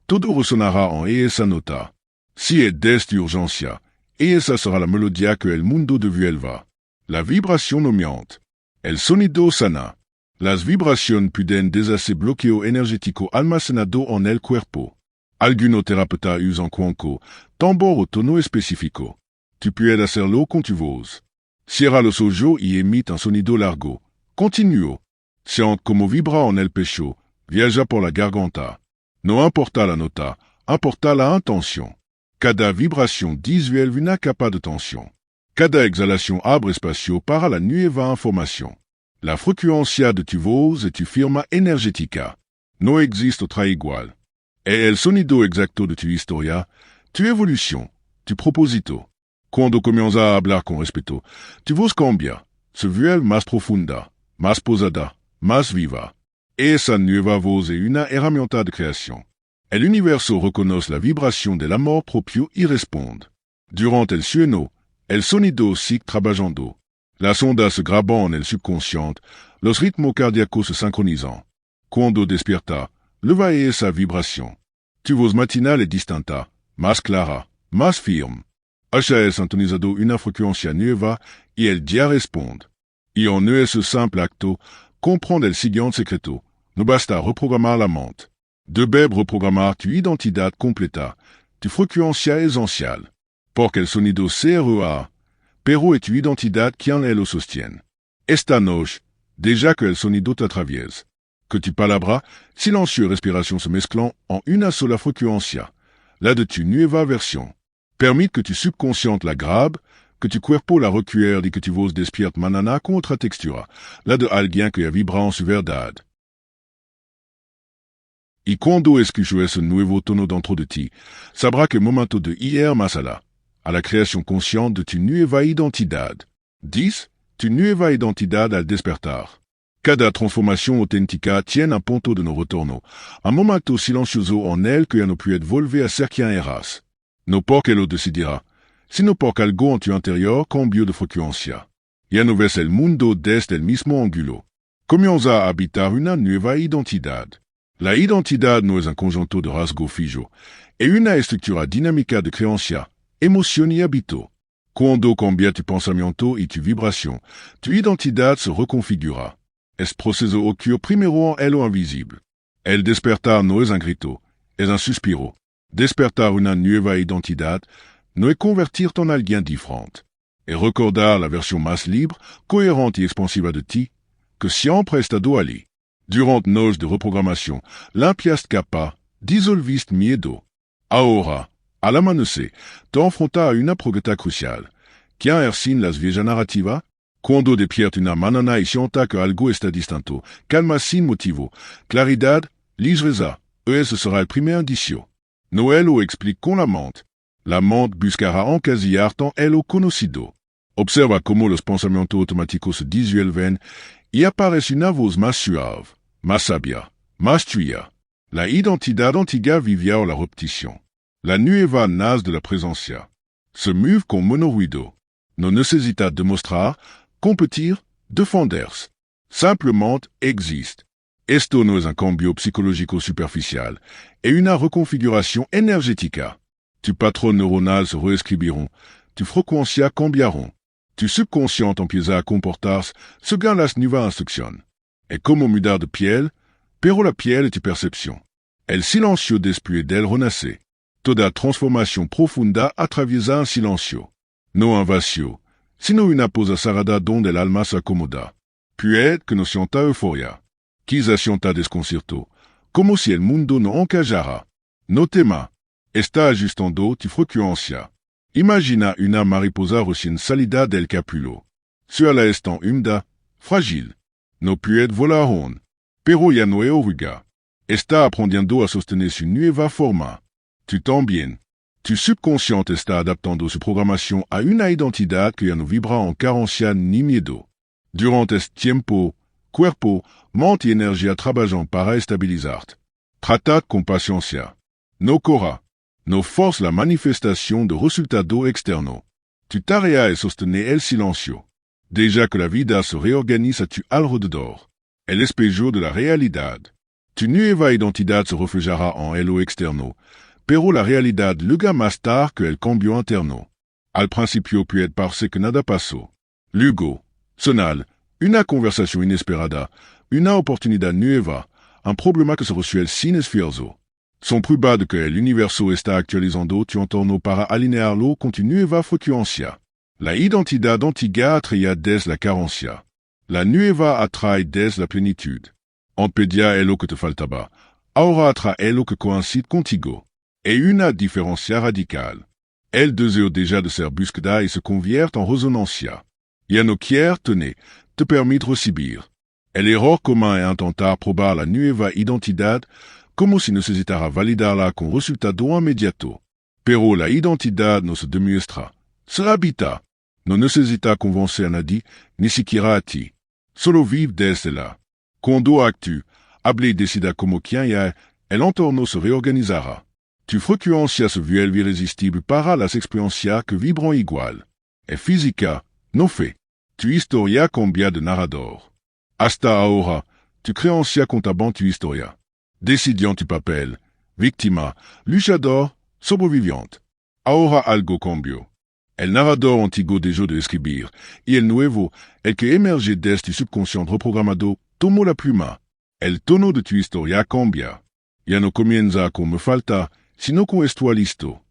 todo resonará en esa nota. Si es des de urgencia, esa será la melodía que el mundo devuelva. La vibración no miente. El sonido sana. Las vibraciones pueden deshacer bloqueo energético almacenado en el cuerpo. Algunos terapeutas usan cuenco, tambor o tono específico. Tu puedes hacerlo con tu voz. Cierra los ojos y emite un sonido largo. Continuo. Siente como vibra en el pecho, viaja por la garganta. No importa la nota, importa la intención. Cada vibración disuelve una capa de tensión. Cada exhalación abre espacio para la nueva información. La frecuencia de tu voz es tu firma energética. No existe otra igual. Es el sonido exacto de tu historia, tu evolución, tu propósito. Cuando comienzas a hablar con respeto, tu voz cambia, se vuelve más profunda, más posada, más viva. Esa nueva voz es una herramienta de creación. El universo reconoce la vibración del amor propio y responde. Durante el sueño, el sonido sigue trabajando. Las ondas se graban en el subconsciente, los ritmos cardíacos se sincronizan. Cuando despierta, leva esa vibración. Tu voz matinal es distinta, más clara, más firme. Haya el sintonizado una frecuencia nueva y el día responde. Y en ese simple acto, comprende el siguiente secreto. No basta reprogramar la mente. Debes reprogramar tu identidad completa, tu frecuencia esencial. Porque el sonido se REA, pero es tu identidad quien lo sostiene. Esta noche, déjà que el sonido te atraviesa, que tu palabra, silencio y respiración se mezclan en una sola frecuencia, la de tu nueva versión. Permite que tu subconsciente la grabe, que tu cuerpo la recuer y que tu vos despierte manana contra textura, la de alguien que a vibra en su verdad. Y cuando escuches ce nuevo tono dentro de ti, sabrá que momento de hier masala, a la creación consciente de tu nueva identidad. 10. Tu nueva identidad al despertar. Cada transformación auténtica tiene un punto de no retorno, un momento silencioso en él que ya no puede volver a ser quien eras. No porque lo decidirá, sino porque algo en tu interior cambió de frecuencia. Ya no ves el mundo desde el mismo ángulo. Comienza a habitar una nueva identidad. La identidad no es un conjunto de rasgos fijos, es una estructura dinámica de creencia, emoción y hábito. Cuando cambia tu pensamiento y tu vibración, tu identidad se reconfigura. Este proceso ocurre primero en lo invisible. El despertar no es un grito, es un suspiro. Despertar una nueva identidad no es convertirte en alguien diferente. Es recordar la versión más libre, coherente y expansiva de ti, que siempre ha estado allí. Durante noches de reprogramación, limpiaste capa, disolviste miedo. Ahora, al amanecer, te enfrentas a una pregunta crucial. ¿Quién erzin las viejas narrativas? Cuando despierta una mañana y sienta que algo está distinto, calma sin motivo, claridad, ligereza, ese será el primer indicio. No él lo explica con la mente. La mente buscará encasillarte en lo conocido. Observa cómo los pensamientos automáticos se disuelven y aparece una voz más suave, más sabia, más tuya. La identidad antigua vivía en la repetición. La nueva nace de la presencia. Se mueve con monoruido. No necesita demostrar, competir, defenderse. Simplemente existe. Esto no es un cambio psicológico superficial, es una reconfiguración energética. Tu patrón neuronal se reescribirán, tu frecuencia cambiarán. Tu subconsciente empieza a comportarse según las nuevas instrucciones. Es como mudar de piel, pero la piel es tu percepción. El silencio después del renace. Toda transformación profunda atraviesa un silencio. No un vacío, sino una posa cerrada donde el alma se acomoda. Puede que no sienta euforia. Quizá sienta desconcierto, como si el mundo no encallara. No tema, está ajustando tu frecuencia. Imagina una mariposa recién salida del capullo. Su ala está húmeda, frágil. No puede volar aún, pero ya no es oruga. Está aprendiendo a sostener su nueva forma. Tu también. Tu subconsciente está adaptando su programación a una identidad que ya no vibra en carencia ni miedo. Durante este tiempo, cuerpo, mente y energía trabajan para estabilizarte. Trata con paciencia. No corra. No force la manifestación de resultado externo. Tu tarea es sostener el silencio. Deja que la vida se reorganice a tu alrededor. El espejo de la realidad. Tu nueva identidad se reflejará en el externo, pero la realidad llega más tarde que el cambio interno. Al principio puede parecer que nada pasó. Luego, sonal, una conversación inesperada, una oportunidad nueva, un problema que se resuelve sin esfuerzo. Son prueba de que el universo está actualizando tu entorno para alinearlo con tu nueva frecuencia. La identidad antigua atraía desde la carencia. La nueva atrae desde la plenitud. On pedía lo que te faltaba. Ahora atrae lo que coincide contigo. Es una diferencia radical. El deseo deja de ser búsqueda y se convierte en resonancia. Ya no quiere tener, te permite recibir. El error común es intentar probar la nueva identidad como si necesitara validarla con resultado inmediato. Pero la identidad no se demuestra, se habita. No necesita convencer a nadie, ni siquiera a ti. Solo vive desde là. Cuando actúe, hable y decida como quien es, el entorno se reorganizará. Tu frecuencia se vuelve irresistible para las experiencias que vibran igual. Es física, no fe. Tu historia cambia de narrador. Hasta ahora, tu creencia contaba tu historia. Decidió tu papel, víctima, luchador, sobreviviente. Ahora algo cambió. El narrador antiguo dejó de escribir, y el nuevo, el que emerge desde tu subconsciente reprogramado, tomó la pluma. El tono de tu historia cambia. Ya no comienza con me falta, sino con estoy listo.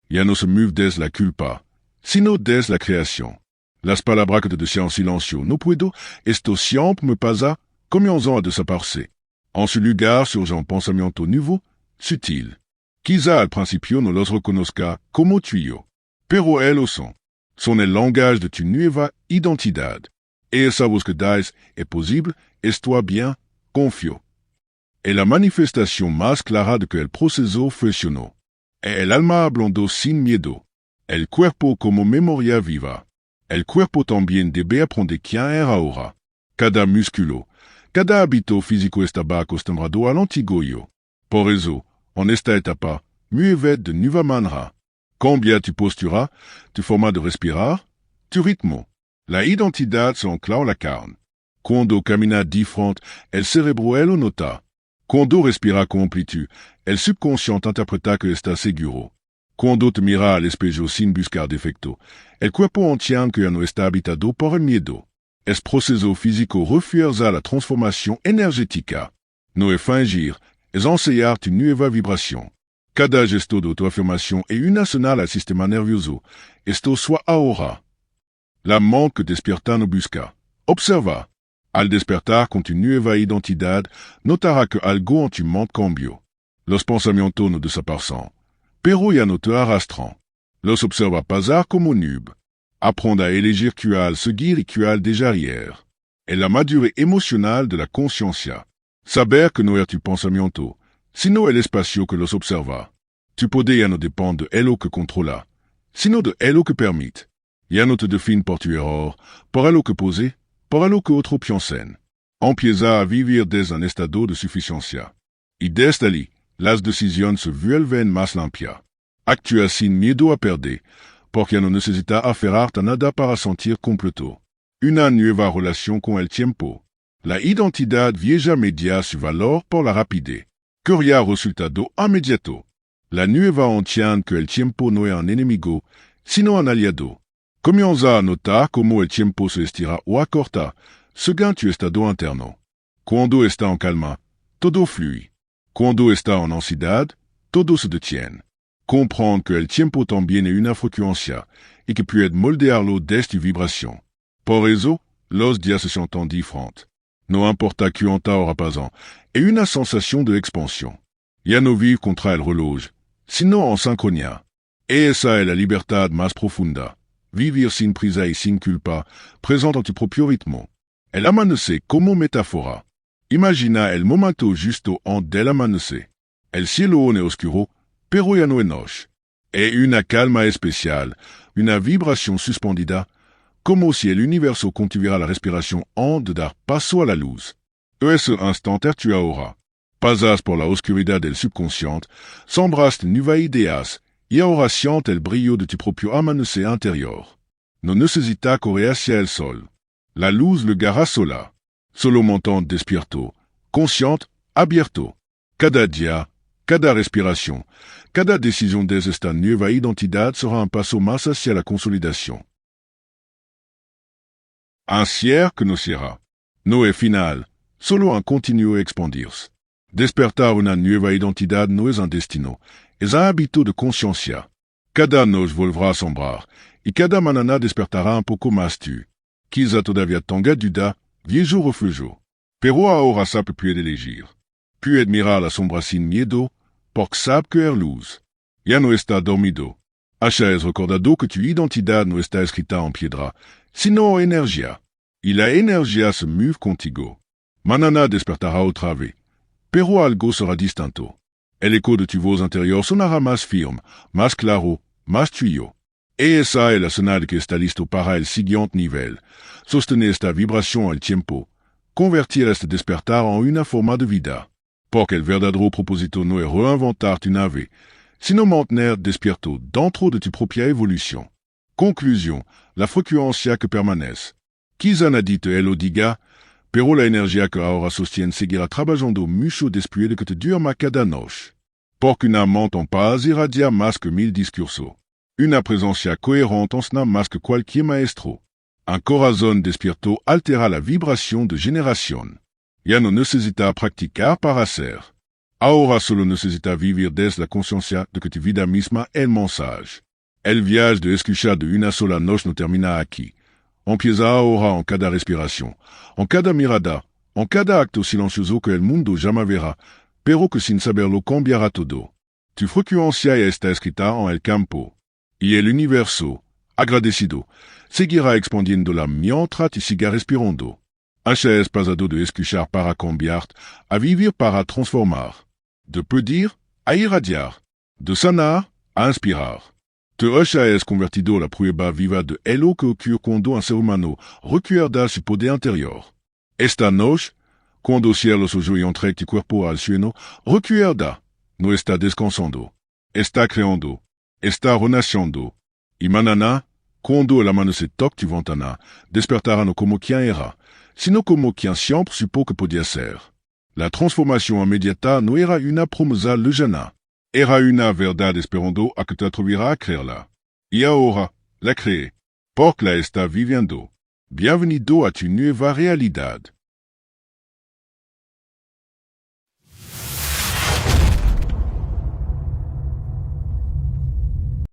Ya no se mueve desde la culpa, sino desde la creación. Las palabras que te decían en silencio, no puedo, esto siempre me pasa, comienzan a desaparecer. En su lugar surge un pensamiento nuevo, sutil. Quizá al principio no los reconozca como tú y yo, pero ellos son. Son el langage de tu nueva identidad. Esa búsqueda es posible, estoy bien, confío. Es la manifestación más clara de que el proceso funcionó. El alma hablando sin miedo. El cuerpo como memoria viva. El cuerpo también debe aprender quién era ahora. Cada músculo, cada hábito físico estaba acostumbrado al antiguo yo. Por eso, en esta etapa, mueve de nueva manera. Cambia tu postura, tu forma de respirar, tu ritmo. La identidad se ancla en la carne. Cuando camina diferente, el cerebro lo nota. Cuando respira con amplitud, el subconsciente interpreta que está seguro. Cuando te mira al espejo sin buscar defecto, el cuerpo entiende que ya no está habitado por el miedo. Es proceso físico refuerza la transformación energética. No es fingir, es enseñar tu nueva vibración. Cada gesto de autoafirmación es una señal al sistema nervioso. Esto soit ahora. La mente que despierta no busca. Observa. Al despertar con tu nueva identidad, notará que algo en tu mente cambió. Los pensamientos no desaparecen, pero ya no te arrastran. Los observa pasar como nube. Aprende a elegir cuál seguir y cuál dejar ir. Es la madurez emocional de la conciencia. Saber que no es tu pensamiento, sino el espacio que los observa. Tu poder ya no depende de lo que controla, sino de lo que permite. Ya no te define por tu error, por lo que pose, por lo que otros piensen. Empieza a vivir desde un estado de suficiencia. Y desde allí, las decisiones se vuelven más limpias. Actúa sin miedo a perder, porque no necesita aferrarte a nada para sentir completo. Una nueva relación con el tiempo. La identidad vieja media su valor por la rapidez. Quería resultado inmediato. La nueva entiende que el tiempo no es un enemigo, sino un aliado. Comienza a notar cómo el tiempo se estira o acorta, según tu estado interno. Cuando está en calma, todo fluye. Cuando está en ansiedad, todo se detiene. Comprendre que el tiempo también es una frecuencia y que puede moldearlo desde tu vibración. Por eso, los días se sienten diferentes. No importa cuánta hora pasan, es una sensación de expansión. Ya no vive contra el reloj, sino en sincronía. Esa es la libertad más profunda. Vivir sin prisa y sin culpa, presente en tu propio ritmo. El amanecer como metáfora. Imagina el momento justo antes del amanecer. El cielo no es oscuro, pero ya no es noche. Es una calma especial, una vibración suspendida, como si el universo contuviera la respiración antes de dar paso a la luz. Ese instante tu ahora. Pasas por la oscuridad del subconsciente, sembraste nuevas ideas, y ahora siente el brillo de tu propio amanecer interior. No necesita correr hacia el sol. La luz le garra sola. Solo montante despierto, consciente, abierto. Cada día, cada respiración, cada decisión desde esta nueva identidad será un paso más hacia la consolidación. Un cierre que no cierra. No es final, solo un continuo expandirse. Despertar una nueva identidad no es un destino, es un hábito de conciencia. Cada noche volverá a sombrar, y cada mañana despertará un poco más tú. Quizá todavía tenga duda, viejo refugio. Pero ahora sabe puede elegir. Puede mirar la sombra sin miedo, porque sabe que es luz. Ya no está dormido. Acha es recordado que tu identidad no está escrita en piedra, sino en energía. Y la energía se mueve contigo. Mañana despertará otra vez. Pero algo será distinto. El eco de tu voz interior sonará más firme, más claro, más tuyo. Y esa es la señal que está listo para el siguiente nivel. Sostener esta vibración al tiempo. Convertir este despertar en una forma de vida. Porque el verdadero propósito no es reinventar tu nave, sino mantener despierto dentro de tu propia evolución. Conclusión, la frecuencia que permanece. Quizá nadie te lo diga, pero la energía que ahora sostiene seguirá trabajando mucho después de que te duerma cada noche. Porque una mente en paz irradia más que 1000 discursos. Una presencia coherente ensena más que cualquier maestro. Un corazón despierto altera la vibración de generación. Ya no necesita practicar para hacer. Ahora solo necesita vivir desde la conciencia de que tu vida misma es el mensaje. El viaje de escuchar de una sola noche no termina aquí. Empieza ahora en cada respiración, en cada mirada, en cada acto silencioso que el mundo jamais verá, pero que sin saberlo cambiará todo. Tu frecuencia ya está escrita en el campo. Y el universo, Agradecido, seguirá expandiendo la mientras y siga respirando. Hacha es pasado de escuchar para cambiar a vivir para transformar. De pedir a irradiar. De sanar a inspirar. Te hacha es convertido la prueba viva de lo que ocurre cuando un ser humano recuerda su poder interior. Esta noche, cuando cierra los ojos y entrega tu cuerpo al sueño, recuerda, no está descansando, está creando, está renaciendo. Y mañana, cuando el amanecer toque tu ventana, despertará no como quien era, sino como quien siempre supo que podía ser. La transformación inmediata no era una promesa lejana, era una verdad esperando a que te atreviera a creerla. Y ahora, la cree, porque la está viviendo. Bienvenido a tu nueva realidad.